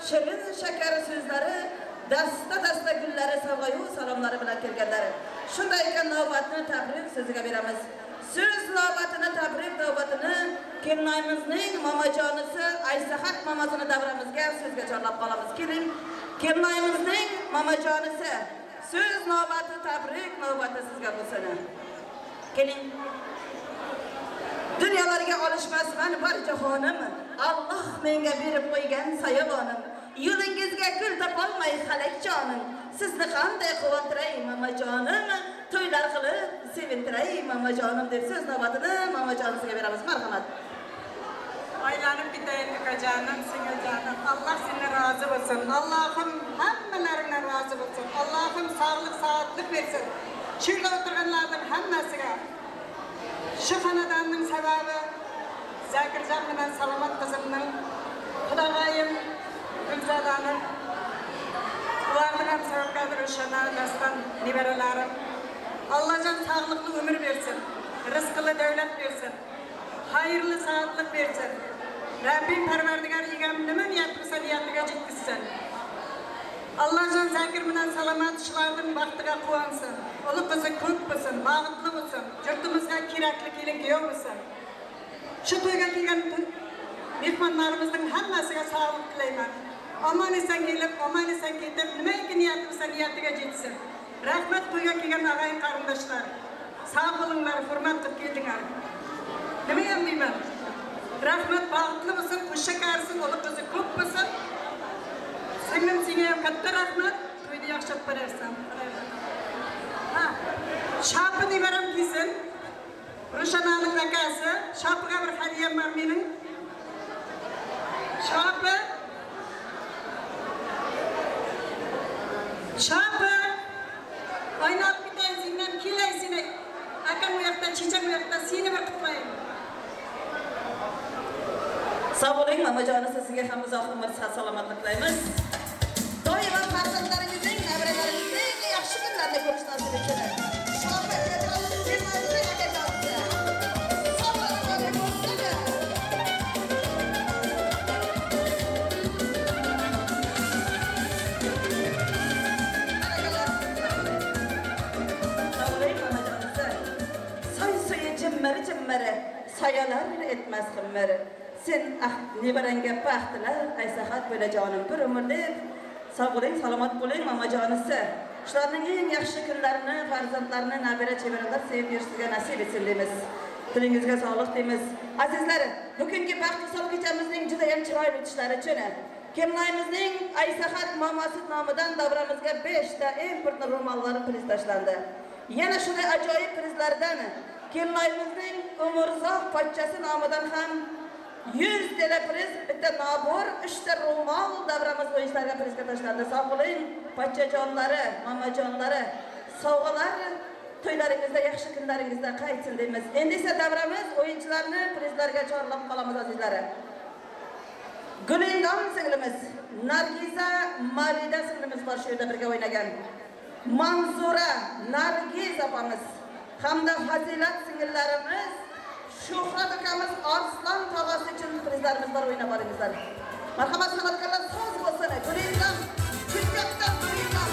Speaker 2: shirin shakar so'zlari, dasta gullari, sovg'a-yu salomlari bilan kelganlar. Shunday ekan navbatni tabrik so'ziga beramiz. Söz navbatini tabrik navbatini Kelinoyimizning momajonisi Aysahat momasini davramizga so'zga chorlab qolamiz. Keling, Kelinoyimizning momajonisi söz navbati tabrik navbati sizga bo'lsin. Keling. Dunyolarga olishmasman bar jahonim, Alloh menga berib qo'ygan sayovonim. Yo'lingizga gul topolmay halak jonim, sizni qanday quvontiray momajonim, to'ylar qilib sevintiray momajonim deb so'z navbatini momajonisiga beramiz. Marhamat.
Speaker 5: Aylanib bitayin ukajonim, singajonim. Alloh seni rozi bo'lsin. Allohim hammalaringdan rozi bo'lsin. Allohim sog'lik, saodatlik bersin. Shu yerda o'tirganlarning hammasiga shu xonadonning sababi Zakirjon bilan Salomat qizimning Xudoyim Gulzadoning ularning ham sababkadir o'shana dastan nevaralarim. Allohjon sog'likli umr bersin, rizqli davlat bersin, xayrli saodatlik bersin. Rabbim Parvardigor egam nima niyat qilsa niyatiga yetkazsin. Allohjon Zakir bilan Salomat shularning baxtiga quvonsin. Uli qizi ko'p bo'lsin, bag'itli bo'lsin, yurtimizga kerakli kelin-kuyov bo'lsin. Shu to'yga kelgan mehmonlarimizning hammasiga sog'lik tilayman. Omon esan kelib, omon esan ketib, nimaiki niyat qilsa niyatiga yetsin. Rahmat to'yga kelgan og'ay qarindoshlar. Sog' bo'linglar, hurmat qilib keldinglar. Nima ham deyman? Rahmat bag'itli bo'lsin, xushshakarsin, uli qizi ko'p bo'lsin. Singlim senga ham katta rahmat, to'yni yaxshilab berarsan. Shopi nevaram kelsin. Ro'shananing akasi, shopiga bir hadiyam bor mening. Shopi. Oynab bitayin sendan kelaysin. Akam bu yoqda, checham bu yoqda seni bir qutlayman.
Speaker 2: Sog' bo'ling, momajonisi sizga ham uzoq umr, sihat, salomatlik tilaymiz. Doimo farzandlaringizning, nevaralaringizning yaxshi kunlarni ko'rish nasib etsin. Jimmari soyalar etmas qimmari. Sen nevarangga baxtlar, Aysahat bo'lajonim bir umr deb sog' bo'ling, salomat bo'ling momajonisi. Shularning eng yaxshi kunlarini, farzandlarini, nabira chevaralar sevib yurishiga nasib etsin deymiz. Tilingizga sog'lik deymiz. Azizlar, bugungi baxt sol kechamizning juda ham chiroyli o'tishlari uchun Kelinoyimizning Aysahat momasi nomidan davramizga 5 ta import ro'mollari priz tashlandi. Yana shunday ajoyib prizlardan Kelinoyimizning Umurzoq pochchasi nomidan ham 100 tele priz, bitta nabor, 3 ta ro'mol davramiz o'yinlariga prizga tashlandi. Sog' bo'ling, pochchajonlari, momajonlari, sovg'alar to'ylaringizda, yaxshi kunlaringizda qaytsin deymiz. Endi esa davramiz o'yinchilarni prizlarga chorlab qolamiz azizlar. Gulindon singlimiz, Nargiza Marida singlimiz bor shu yerda birga o'ynagan. Manzura, Nargiz opamiz hamda Fazilat singillarimiz, Shuhrat akamiz, Arslan tog'asi uchun prizlarimiz bor, o'ynab boringizlar. Marhamat san'atkorlar, so'z bo'lsin. Gulindon, Chirkakdan Gulindon.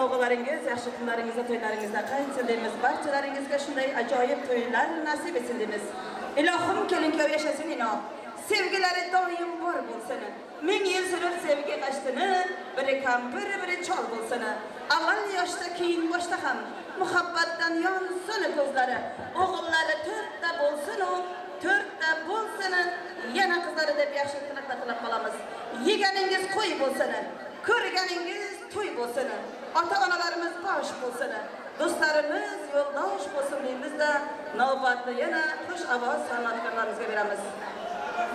Speaker 2: sovg'alaringiz, yaxshi kunlaringizda, to'ylaringizda qaytsin deymiz. Barchalaringizga shunday ajoyib to'ylar nasib etsin deymiz. Ilohim kelin-kuyov yashasin ino. Sevgilari doim bor bo'lsin. Ming yil sürür sevgi qaştini, biri kampir, biri çol bo'lsin. Avval yoshda, keyin boshda ham muhabbatdan yonsin ko'zlari. O'g'illari 4 ta bo'lsin, 4 ta bo'lsin. Yana qizlari deb yaxshi tilab qolamiz. Yeganingiz qo'y bo'lsin, ko'rganingiz to'y bo'lsin. Ota-onalarimiz bosh bo'lsin. Do'stlarimiz yo'ldosh bo'lsin deymizda, navbatni yana xush ovoz san'atkorlarimizga beramiz.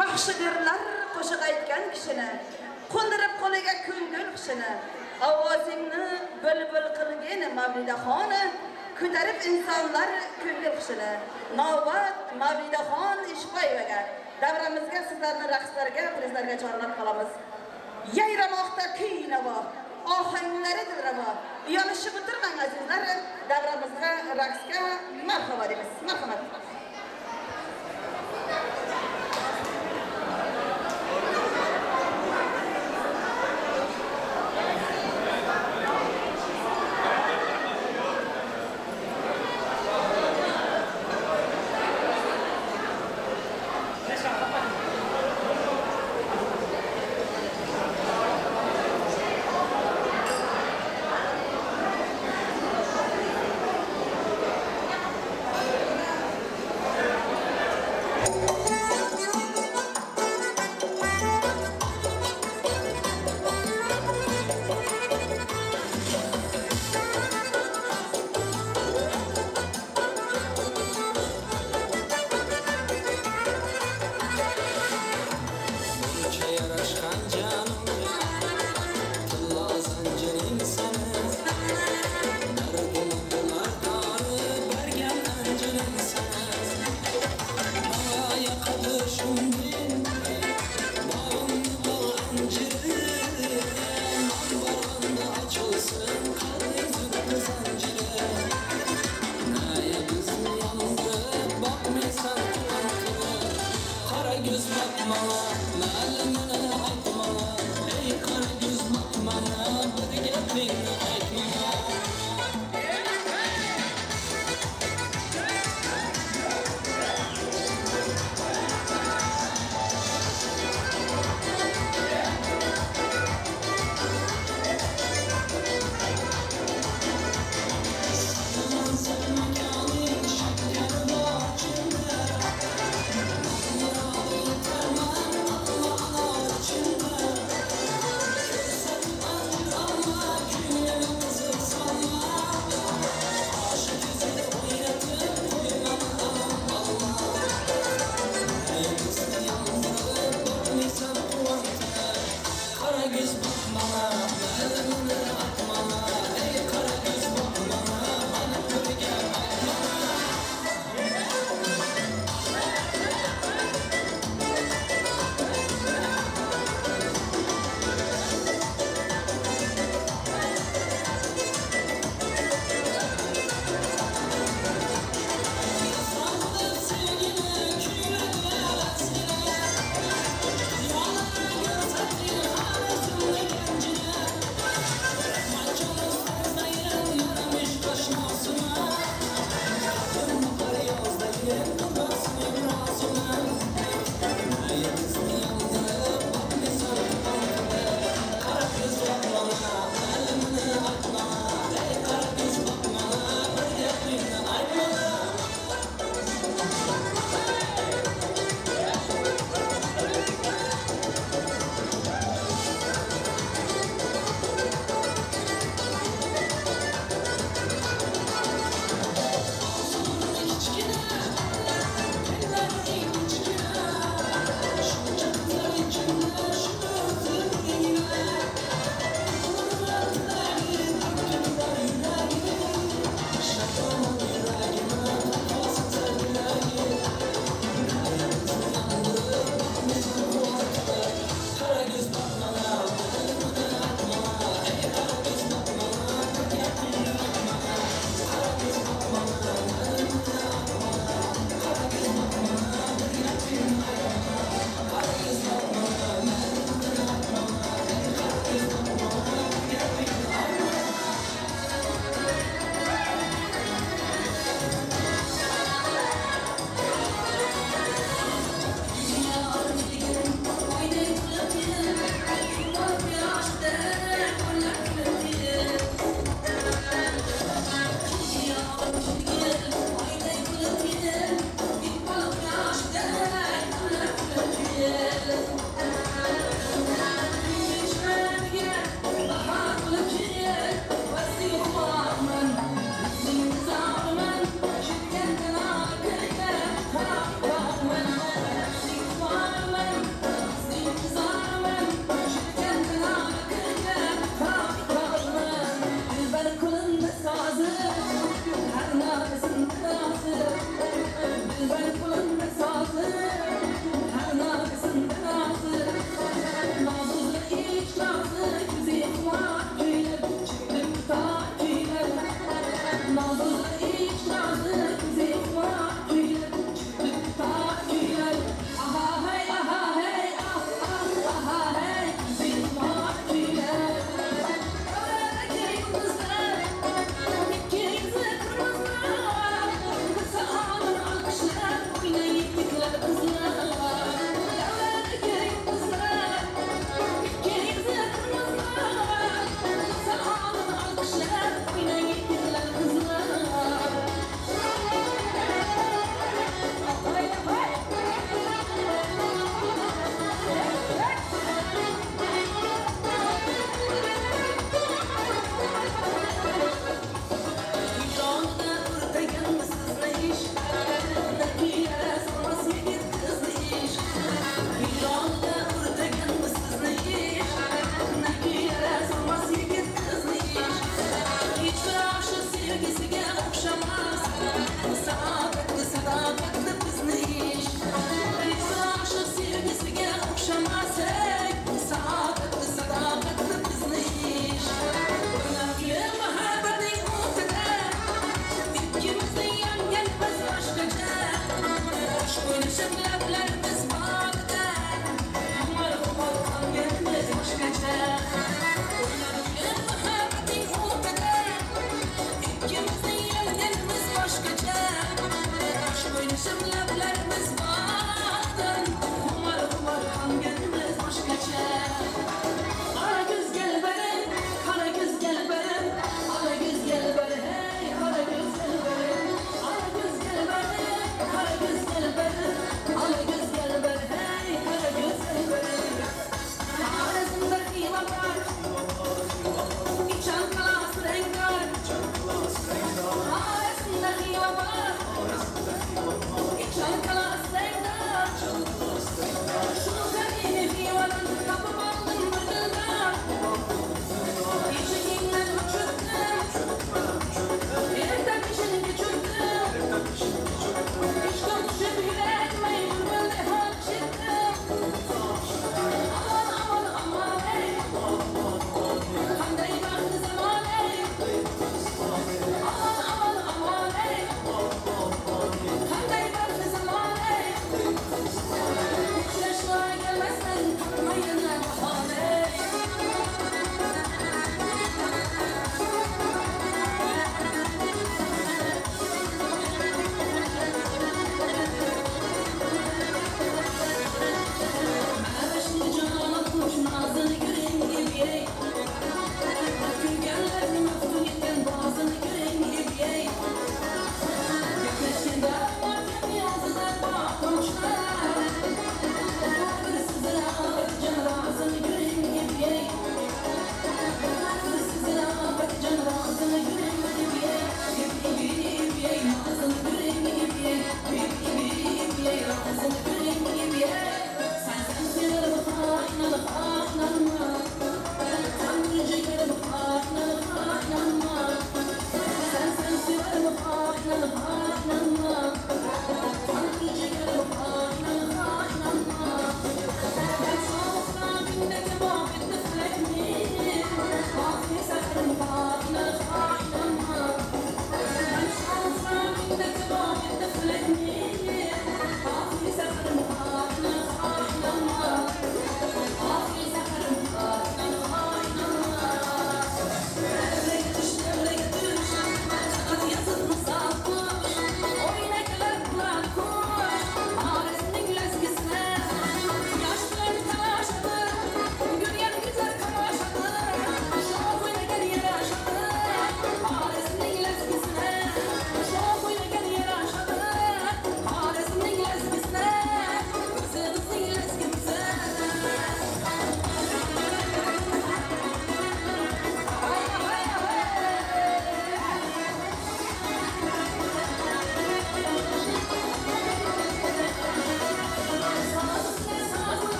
Speaker 2: Baxshidirlar qo'shiq aytgan kishini, qo'ndirib qo'liga ko'ngil qushini. Ovozingni bulbul qilgin Mavlidaxon, ko'tarib insonlar ko'ngil qushini. Navbat Mavlidaxon Ishqoyevaga. Davramizga sizlarni raqslarga, prizlarga chorlab qolamiz. Yayramoqda kuy-navo, ohanglari dilrabo. Yonishib o'tirmang azizlar, davramizga raqsga marhaba deymiz. Marhamat.
Speaker 4: Göz bakma, me'allemine atma.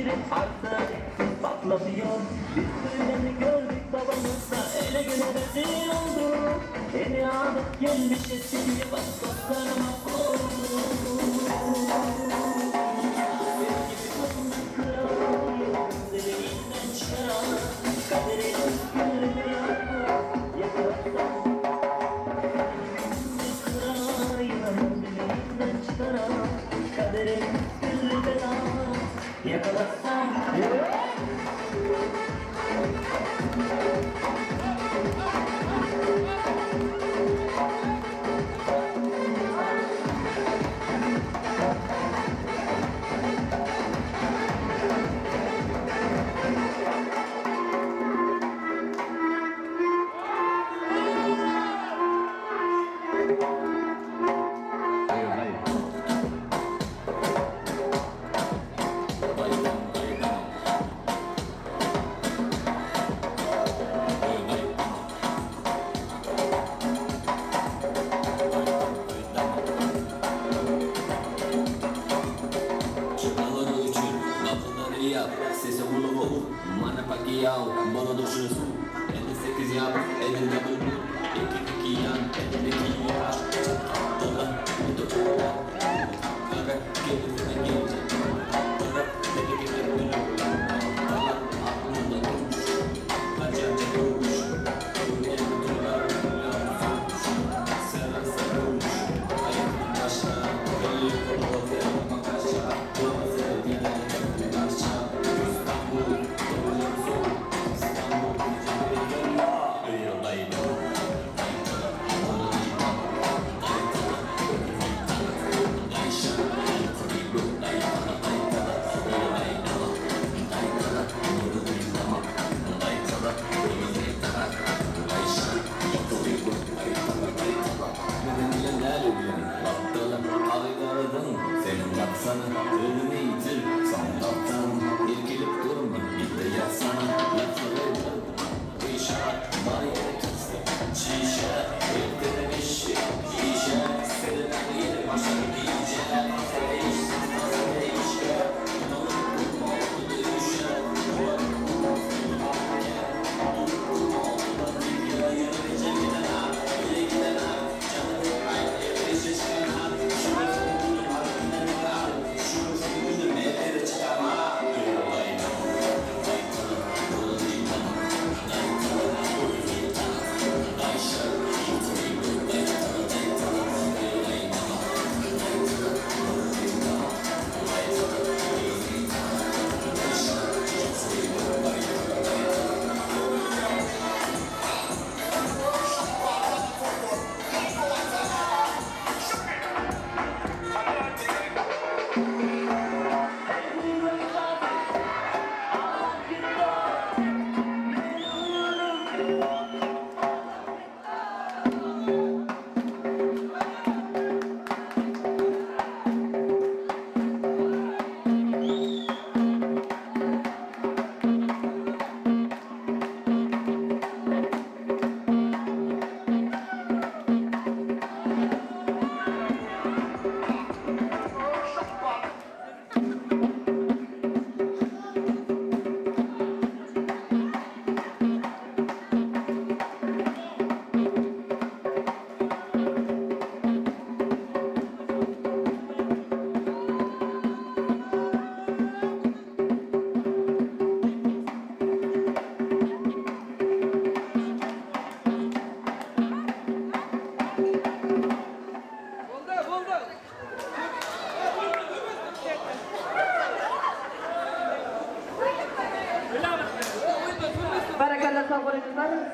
Speaker 1: şirin artık patlatıyor. Biz böyleni gördük babamızda, ele güne rezil oldu. Beni alıp gelmiş eski bak dostlarıma oldu. Dileğinden çıkaran kaderin gülünü yakarsam. Dileğinden çıkaran kaderin gülünü yakarsam.
Speaker 6: Sesi buluğu, mana Pacquiao, mono do şusu. 58 yap, elinde buldu. İki yan, elindeki yaş. Dolan, bu da dolan. Kaka, gelin gelince. Dolan, deli gibi gülü. Dolan, aklımda durmuş. Acayip durmuş. Elini dolar, sever sarılmış. Ayakın taşa, eli kolu, elma kaşa. Dolan sevdiğine, taşa. Senin baksana, ölümü yitir, son toptan irkilip durma, bir de yatsana, lafları İşaret, bana yere tutsa, şişe, bekledim işi, şişe, senin yeri başa gideceğim, değişe, unuttum oldu düşe, yürüyece gidene, bile gidene, canım aynı bir şişken ha,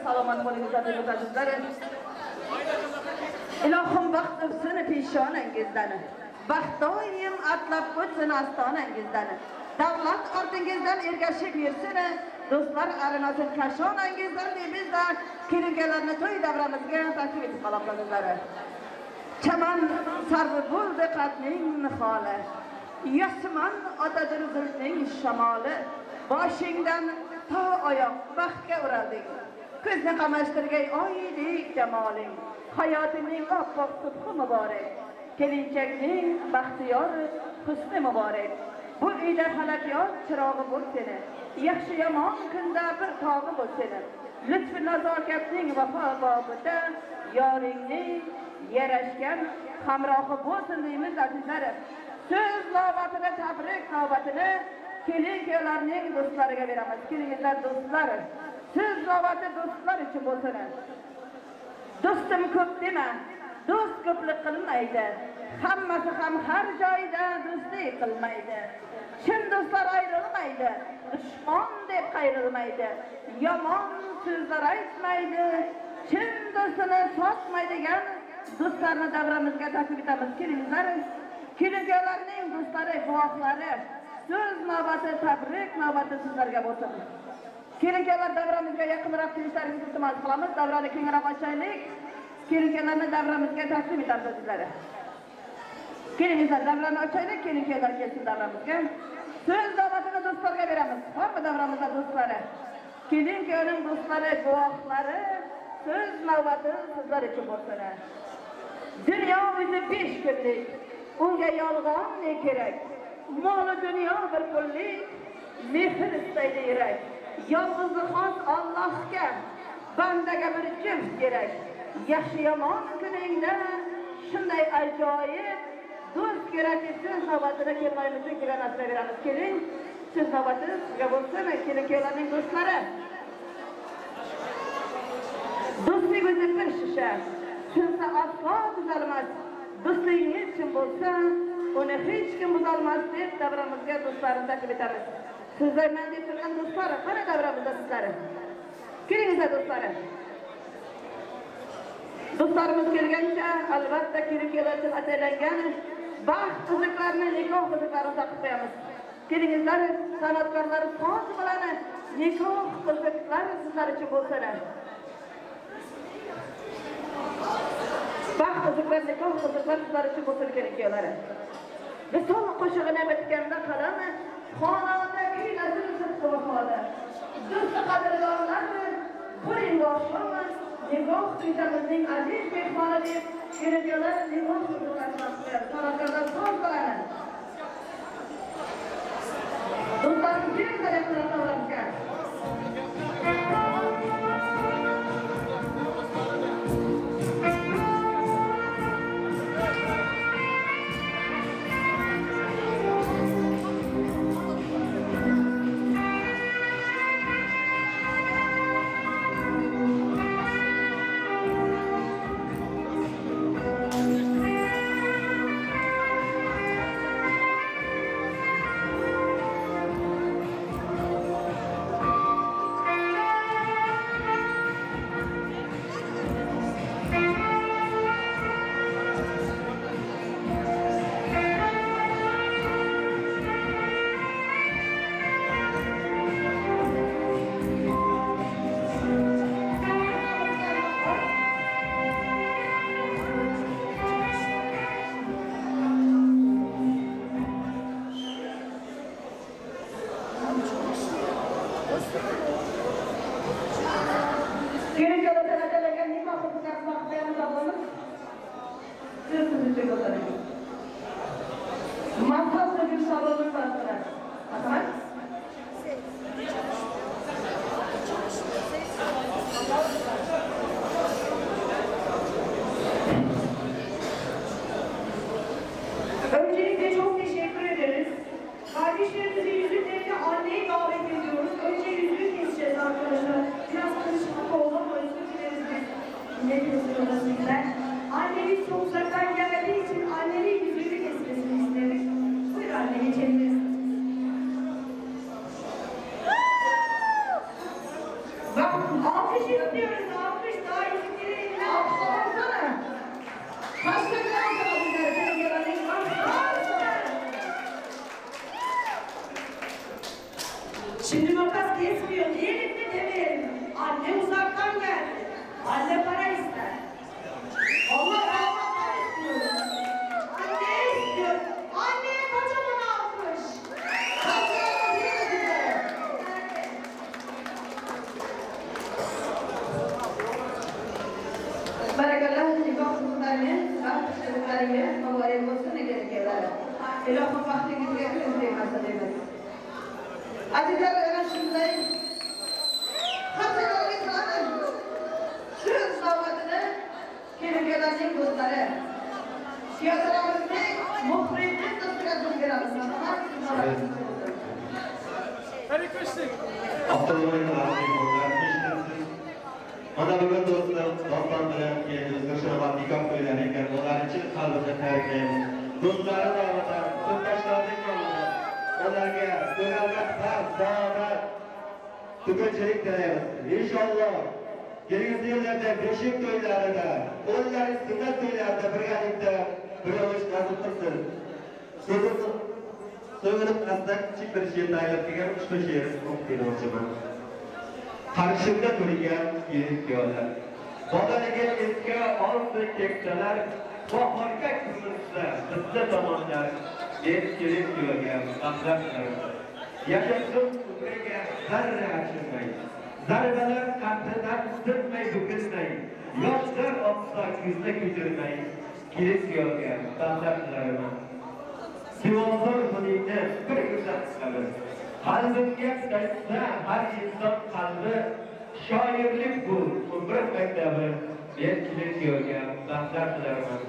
Speaker 2: Salamat olingizlar, yurtdoshlar. Ilohim baxt o'psin peshonangizdan. Baxt doim atlab o'tsin ostonangizdan. Davlat ortingizdan ergashib yursin. Do'stlar arinasin kashonangizdan deymiz-da, kelingalarni to'y davramizga taklif etib qolamiz. Chaman sarvi bo'ldi qatning niholi. Yasman otadir zulmning shamoli. Boshingdan to oyoq baxtga uralding. Ko'zni qamashtirgay oydek jamoling. Hayotining oppoq subhi muborak. Kelinchakning baxtiyor husni muborak. Bu uyda halakiyot chirog'i bo'lsin. Yaxshi yomon kunda bir tog'i bo'lsin. Lütfü nazokatning vafo bobida yoringning yarashgan hamrohi bo'lsin deymiz azizlarim. Söz navbatini, tabrik navbatini kelin-kuyovlarning do'stlariga beramiz. Kelingizlar do'stlar. Söz navbati do'stlar uchun bo'lsin. Do'stim ko'p dema, do'st ko'plik qilmaydi. Hammasi ham har joyda do'stlik qilmaydi. Chin do'stlar ayrilmaydi, dushman deb qayrilmaydi. Yomon so'zlar aytmaydi, chin do'stini sotmaydigan do'stlarni davramizga taklif etamiz. Kelingizlar. Kelin-kuyovlarning do'stlari, guvohlari, so'z navbati, tabrik navbati sizlarga bo'lsin. Kelin-kuyovlar davramizga yaqinroq kelishlaringizni iltimos qilamiz. Davrani kengroq ochaylik. Kelin-kuyovlarni davramizga taklif etamiz sizlarga. Kelingizlar, davrani ochaylik, kelin-kuyovlar kelsin davramizga. So'z navbatini do'stlarga beramiz. Bormi davramizda do'stlari? Kelin-kuyovning do'stlari, guvohlari, so'z navbati sizlar uchun bo'lsin. Dunyo o'zi 5 kunlik. Unga yolg'on ne kerak? Mol dunyo bir pullik, mehr istaydi yurak. Yolg'izlik xos Allohga, bandaga bir juft kerak. Yaxshi yomon kuningda shunday ajoyib do'st kerak. So'z navbatini kelmayimizning degan narsa beramiz. Keling, so'z navbati sizga bo'lsin, kelin-kuyovlarning do'stlari. Do'stlik o'zi bir shisha, shunsa aslo tuzalmas. Do'stligingiz kim bo'lsa, uni hech kim buzolmas deb davramizga do'stlarni taklif etamiz. Sizlar men deb turgan do'stlar, qani davramizda sizlar? Kelingizlar do'stlar. Do'stlarimiz kelgancha albatta kelin-kuyovlar uchun ataylangan baxt qiziqlarni, nikoh qiziqlarini taqib qo'yamiz. Kelingizlar, san'atkorlar so'z bilan nikoh qiziqlari sizlar uchun bo'lsin. Baxt qiziqlar, nikoh qiziqlar sizlar uchun bo'lsin kelin-kuyovlar. Misol qo'shig'ini bitganda qalam xonada kuylasin sirtqi xoda. Do'st qadrdonlar, qo'ying boshqami? Nikoh kuyamizning aziz mehmoni deb kelin-kuyovlar nikoh qiziqlarini san'atkorlar so'z bilan. Do'stlarimiz kelinglar yaqinlashamiz.
Speaker 7: Öncelikle çok teşekkür ederiz. Kardeşlerimizin yüzüklerini anneye davet ediyoruz. Önce yüzüğü keseceğiz arkadaşlar. Biraz karışıklık oldu ama özür dileriz biz. Ne diyorsun orası güzel. Annemiz çok uzaktan geldiği için annenin yüzüğünü kesmesini istedik. Buyur anne, geçebiliriz. Bak, alkış istiyoruz, alkış. Daha yüzükleri eline alkışlamasana. Kaçtıklar arkadaşlar, seni gelenek var. Şimdi makas kesmiyor, diyelim mi demeyelim. Anne uzaktan geldi. Anne para ister. Allah rahmetler istiyor. Anne istiyor. Anneye kocaman alkış. Kocaman değil mi bize?
Speaker 2: Barakallah, nikoh kızlarına, mübarek olsun, ne gerekiyorlar. İlahım vaxtingizga kirib demasın. Azizlar ana shunday xatarlik qiladi. Shu savatini kelganlarning do'stlari. Siyosatimizning muxlislik do'stlarga bo'lganamiz.
Speaker 8: Hare Krishna.
Speaker 9: Mana bugun do'stlar doston bilan keldik. Shunday nikoh qo'ygan ekan. Ularni chin qalbida tabriklaymiz. Do'stlari davlatda to'qnashlarning nomida ularga go'zallik, saodat, tugunchilik tilaymiz. Inshaalloh kelgusi yillarda beshik to'ylarida, o'nlari sunnat to'ylarida birgalikda bo'lish nasib qilsin. So'nggi qasdak kichik bir she'r tayyorlab kelgan ushbu she'rni o'qiyman. Qarshimda turgan yirik yo'llar. Bodaniga eski olti keksalar, bahorga kurilsa, bizda tomonlar, yirik yo'lga maqsadlar. Yashashim umriga zarra achinmay, zarbalar qattidan sinmay bukilmay, yoshlar oqsa ko'zda ko'chirmay, yirik yo'lga maqsadlar. Sivozor buningni bir ko'rsat qilamiz. Qalbimga qaytsa har inson qalbi, shoirlik bu umr maktabi, men kilik yo'lga maqsad qilaman.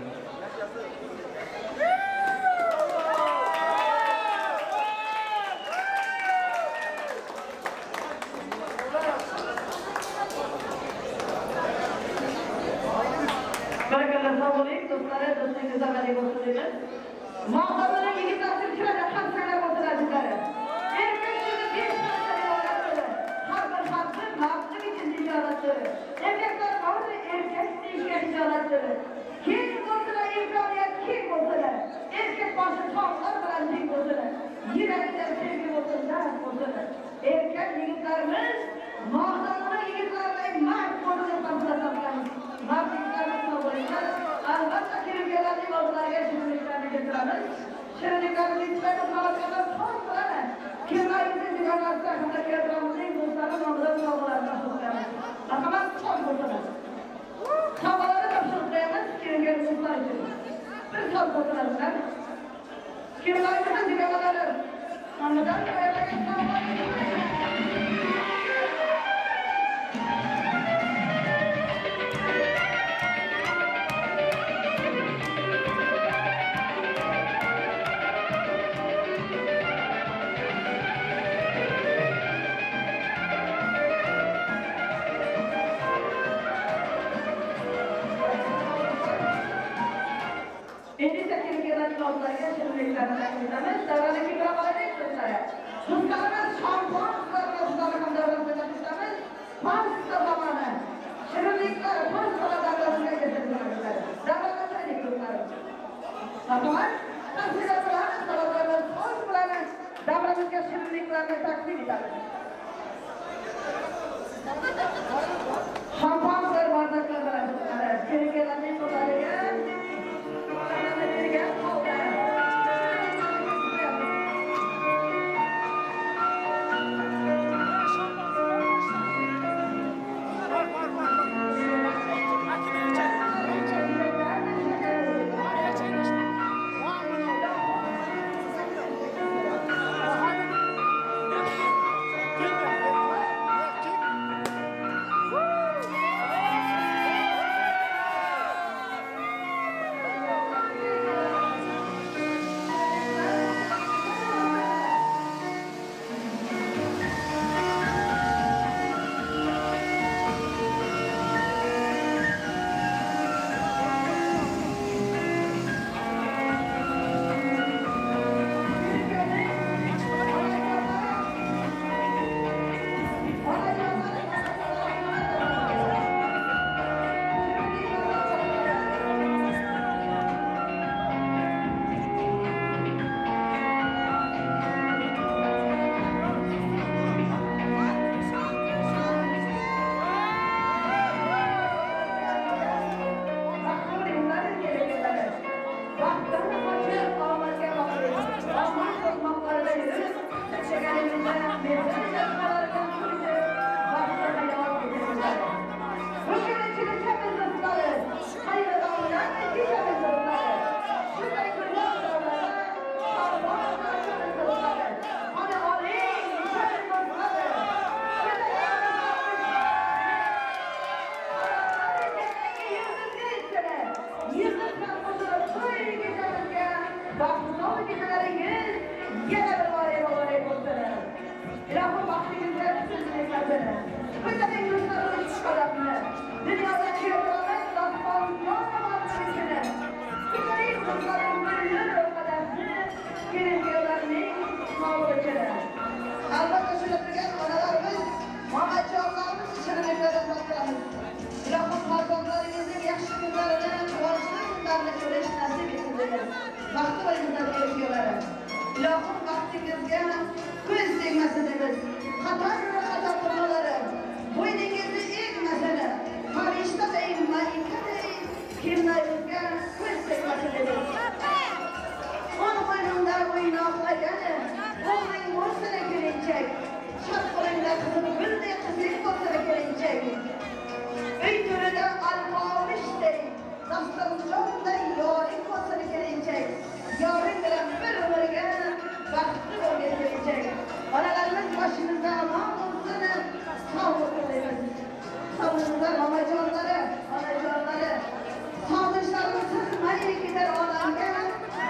Speaker 2: Barakallah, sog' bo'ling, do'stlar, do'stingiz avvaliga bo'lsin deymiz. Muhofazali yigitlar kiradi, hamsalar bo'lsin azizlar. Erkak kishi 5 narsani iborat. Har bir xalqning maqsadi uchun tijoratdir. Erkaklar bari erkak deyishga tijoratdir. Keng bo'lsalar, imkoniyat keng bo'lsalar, erkak boshi tog'lar bilan teng bo'lsalar, yurakda sevgi bo'lsin, dard bo'lsin. Erkak yigitlarimiz muhofazali yigitlarning mard bo'lishini tavsiya qilamiz. Albatta kelganlarning oldilariga shirinliklarni keltiramiz. Shirinliklarni ichmaymiz, xalqimiz xon qiladi. Kelmaymiz deganlarsa hamda keltiramizning do'stlari nomidan sovg'alarni topshiramiz. Marhamat, xon bo'lsin. Sovg'alarni topshiramiz kelgan do'stlar uchun. Bir so'z bo'lsinlar. Kelmaymiz deganlar nomidan tayyorlagan sovg'alarni Oldilariga shirinliklarni taklif etamiz. Davrani kimlar qoladi do'stlar? Do'stlarimiz shampon qizlarni ham davrani taklif etamiz. Pasta zamoni. Shirinliklar pasta davrasiga keltiriladi. Davrani taklif do'stlar. Marhamat, tafsilot bilan savollarimiz xo'sh bilan davramizga shirinliklarni taklif etamiz. Shampon bardaklar bilan do'stlar. Kelganlarning qo'llariga
Speaker 7: İlahım vaktimizde siz nekatını. Bütün dostlarımız çıkarabını. Dünyadaki yollarına laftan yollamakta bizine. Bütün dostlarım bölünür o kadarını. Gelin diyorlarını mağlup eder. Albatta şurasıgen analarımız, mamacılarımız için emeklerden baklarımız. İlahım pardonlarımızın yakşı günlerini, kıvançlı günlerini göreş nasip etsinler. Vakti boyunca gerekiyorlar. İlahım vaktimizde göz değmesiniz. Hata yürü hata kurmaları. Boynunuzu eğmesini. Parişte deyin, maika deyin. Kimlerinize göz değmesiniz. On boynunda oynaklayana. Olmayın borsana gelecek. Şart boyunda kızım gülde kızık borsana gelecek. Öykürüde almamış deyin. Dostlarım çok da yarın borsana gelecek. Yarın bilen bir ömürge vakti o getirecek. Analarımız başımızda aman olsun, sağlık olayız. Sağlığımızda mamacanları, anacanları, sağlıklarımızın hayır gider olanca,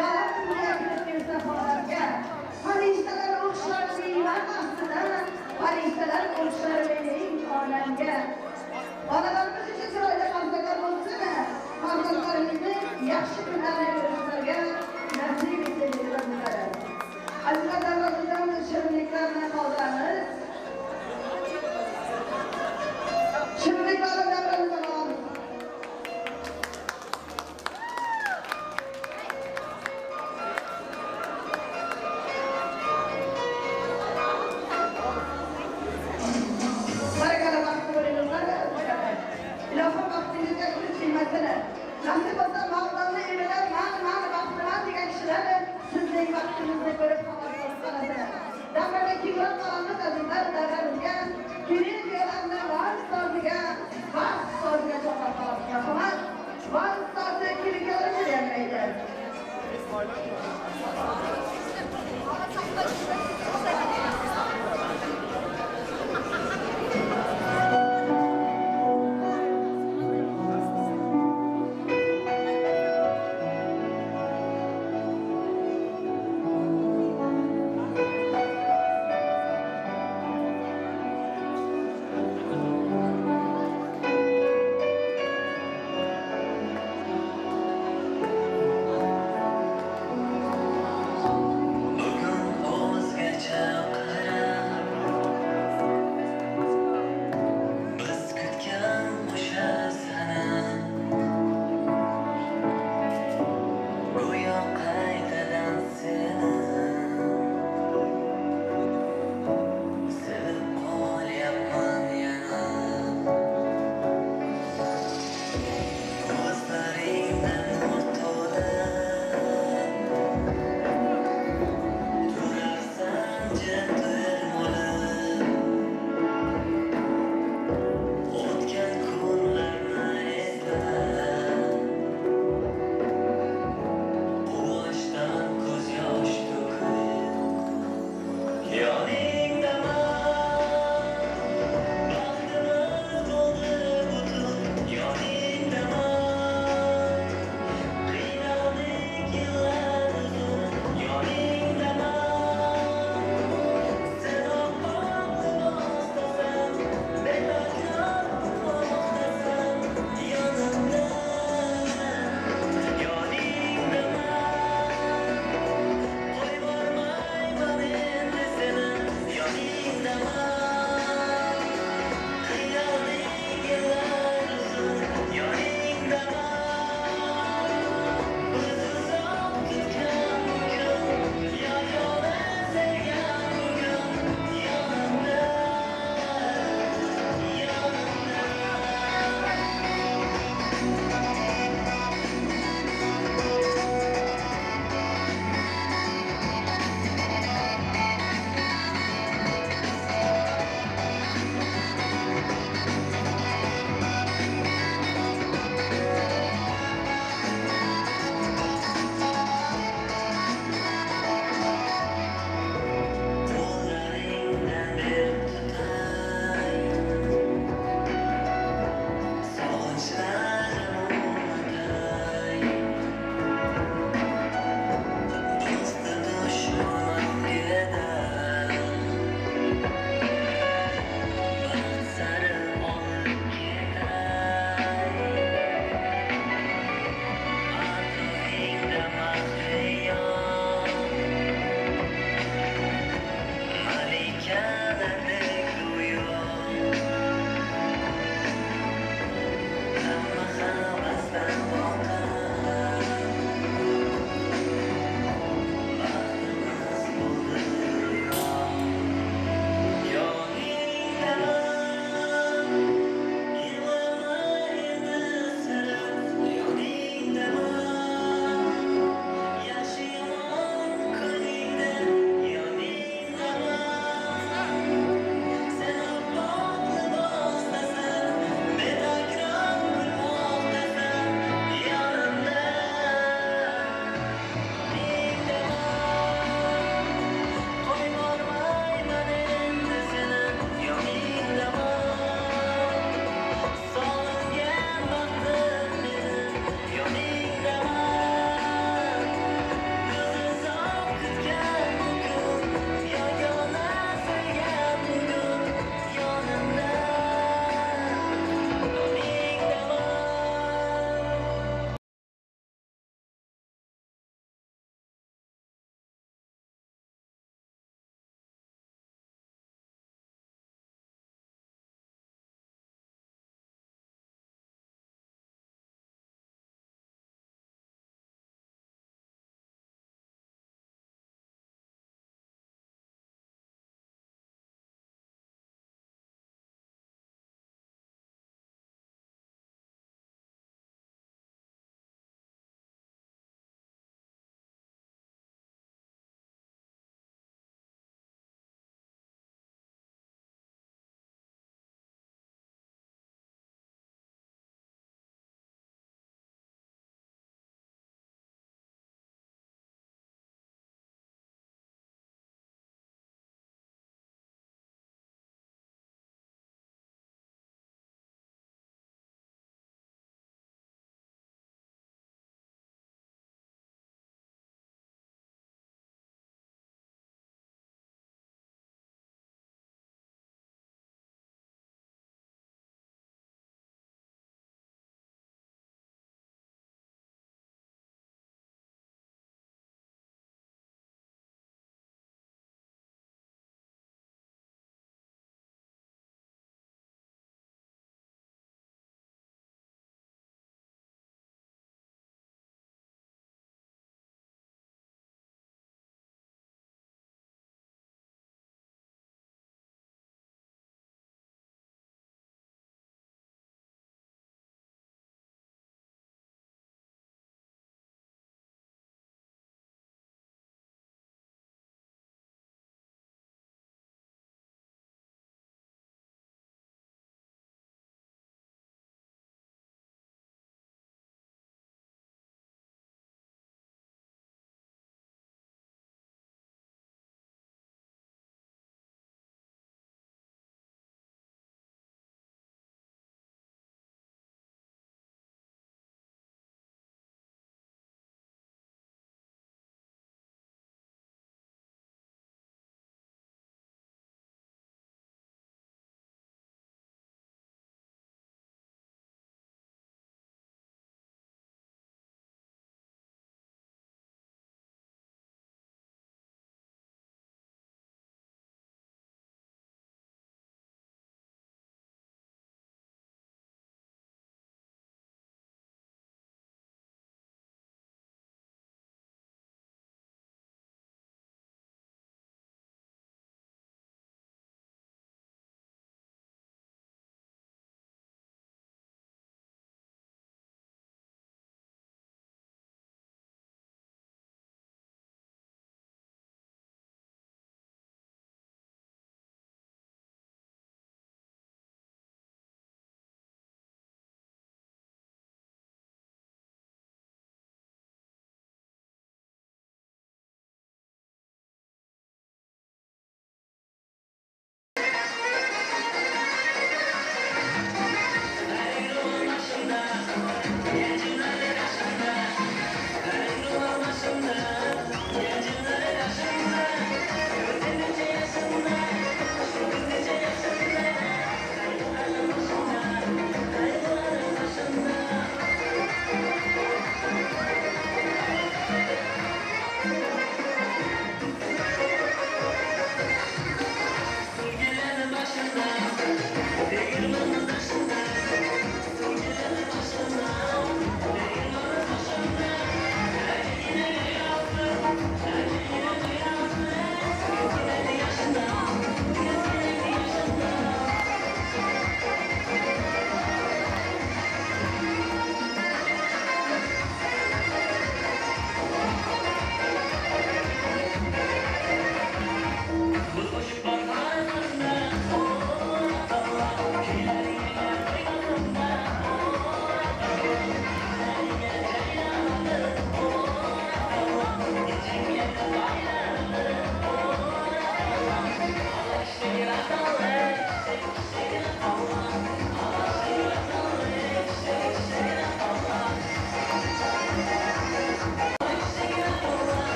Speaker 7: yarın niyetiniz kimse falanca. Farişteler okşar beyler aslında, farişteler okşar beyleyin olanca. Analarımız için sırayla kantaklar olsun, kantaklarımızı yakşı günlerle görüşlerge, nasip etsinler bunları. Aziz kardeşlerimizden şirinliklerine kaldırınız. Şirinliklerle devranızı alalım. Barakalı vakti bölümümler İlahım vaktimizde kırk kıymetine. Nasip olsa mağdurlu emeler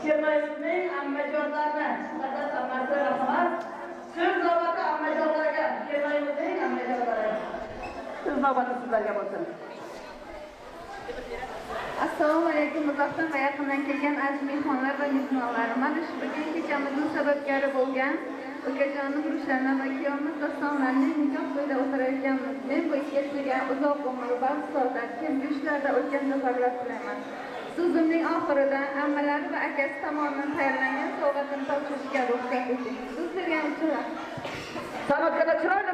Speaker 2: Şirmayimizning ammajonlarni, qadar ammasi rahmat. Söz navbati ammajonlarga, şirmayimizning ammajonlari. Söz navbati sizlarga bo'lsin.
Speaker 10: Assalomu alaykum, uzoqdan va yaqindan kelgan aziz mehmonlar va mehmonlar. Mana shu bugungi kechamizning sababkori bo'lgan ukajonim Ruslanlar va kuyovimiz Dostonlarning nikoh to'yida o'tirayotganmiz. Men bu ikkalasiga uzoq umr va saodat, kelgusi ishlarda ulkan zafarlar tilayman. So'zimning oxirida ammalari va akasi tomonidan tayyorlangan sovg'atini topshirishga ruxsat eting. So'z bergan uchun
Speaker 2: san'atga chiroyli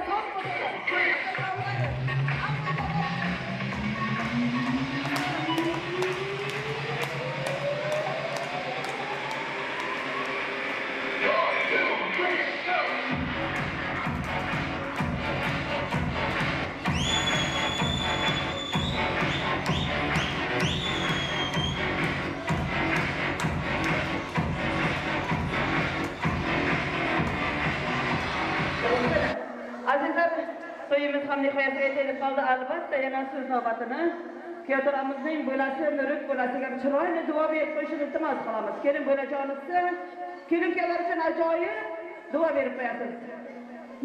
Speaker 2: azizlar, to'yimiz ham nihoyasiga yetib qoldi. Albatta yana so'z navbatini Kyotoramizning bo'lasi, Nurik bo'lasiga chiroyli duo berib qo'yishni iltimos qilamiz. Kelin bo'lajonisi, kelinkalar uchun ajoyib duo berib qo'yasiz.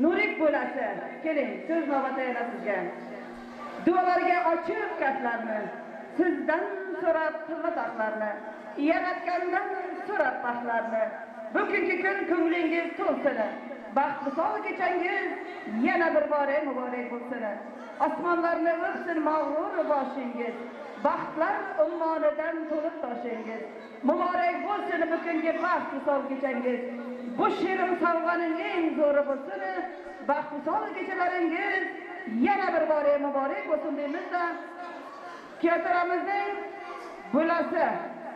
Speaker 2: Nurik bo'lasi, keling, so'z navbati yana sizga. Duolarga ochib katlarni, sizdan so'rab qilma taqlarni, yaratgandan so'rab baxtlarni. Bugungi kun ko'nglingiz to'lsin. Baxtli sol kechangiz yana bir bora muborak bo'lsin. Osmonlarni o'psin mag'rur boshingiz. Baxtlar ummonidan to'lib toshingiz. Muborak bo'lsin bugungi baxtli sol kechangiz. Bu shirin sovg'aning eng zo'ri bo'lsin. Baxtli sol kechalaringiz yana bir bora muborak bo'lsin deymizda. Kyotoramizning bo'lasi,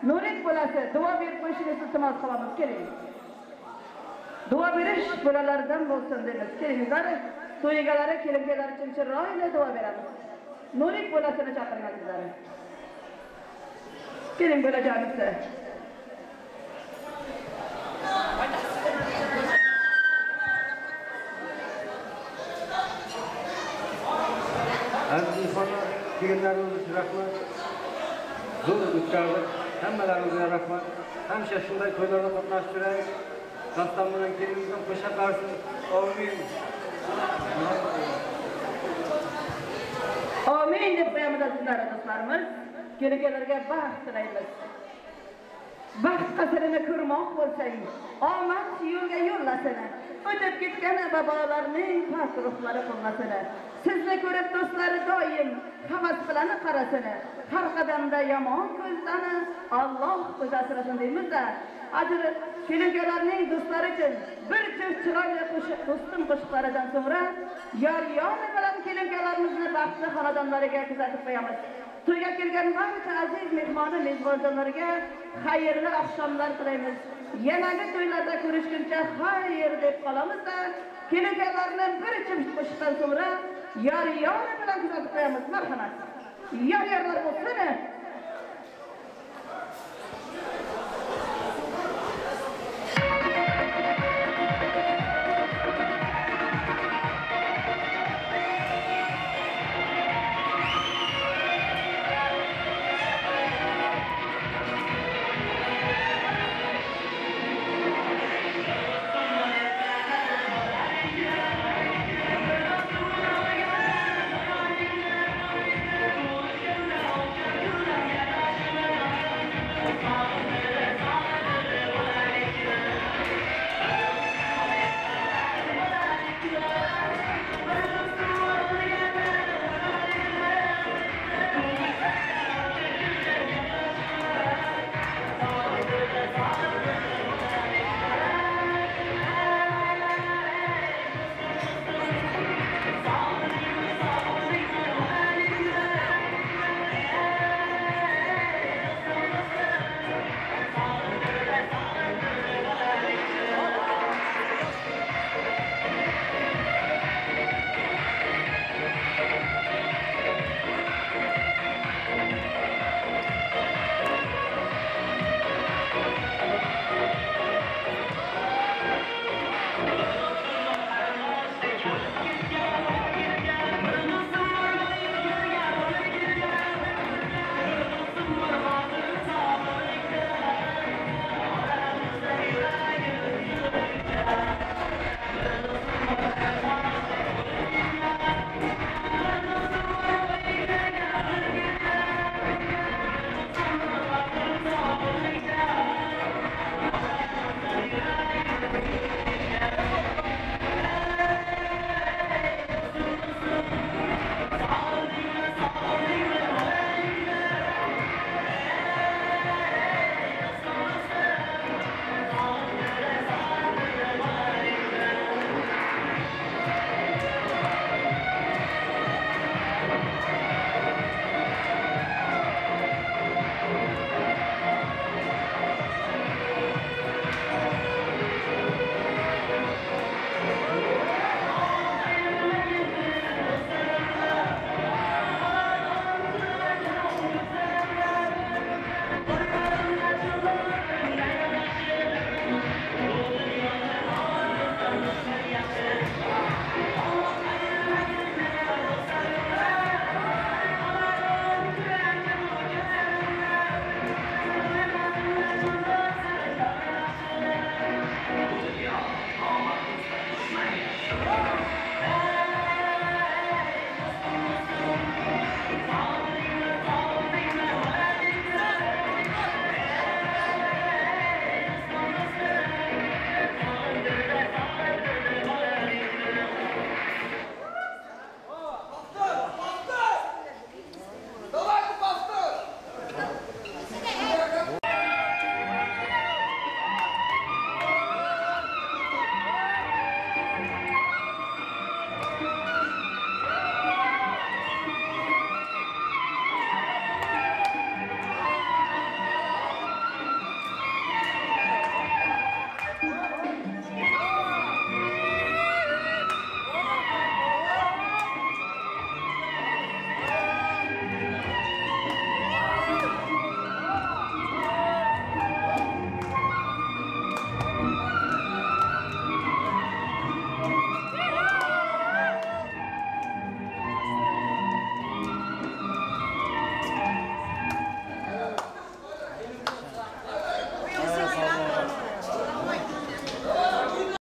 Speaker 2: Nurik bo'lasi duo berib qo'yishingizni iltimos qilamiz. Keling. Duo berish bo'lalaridan bo'lsin deymiz. Kelinglar, to'y egalari, kelinkalar uchun chiroyli duo beramiz. Nurik bo'lasini chaqiramiz sizlarni. Keling bo'lajonisi.
Speaker 3: Aziz insonlar, kelganlaringiz uchun rahmat. Zo'r o'tkazdik. Hammalaringizga rahmat. Hamisha shunday to'ylarda qatnashib turaylik. Dastan bilan kelinimizdan qo'sha qarsin. Amin.
Speaker 2: Amin deb qo'yamiz azizlar do'stlarimiz. Kelinkalarga baxt tilaymiz. Baxt qasrini ko'rmoq bo'lsang, omad yo'lga yo'llasin. O'tib ketgan babolarning pok ruhlari qilmasin. Sizni ko'rib do'stlari doim havas bilan qarasin. Har qadamda yomon ko'zdan Alloh o'zi asrasin deymiz-da. Aziz kelinkalarning do'stlari uchun bir juft chiroyli qo'shiq, do'stim qo'shiqlaridan so'ngra yor bilan kelinkalarimizni baxtli xonadonlariga kuzatib qo'yamiz. To'yga kelgan barcha aziz mehmoni mezbonlarga xayrli oqshomlar tilaymiz. Yanagi to'ylarda ko'rishguncha xayr deb qolamiz-da. Kelinkalarni bir juft qo'shiqdan so'ngra yor bilan kuzatib qo'yamiz. Marhamat. Yor bo'lsin.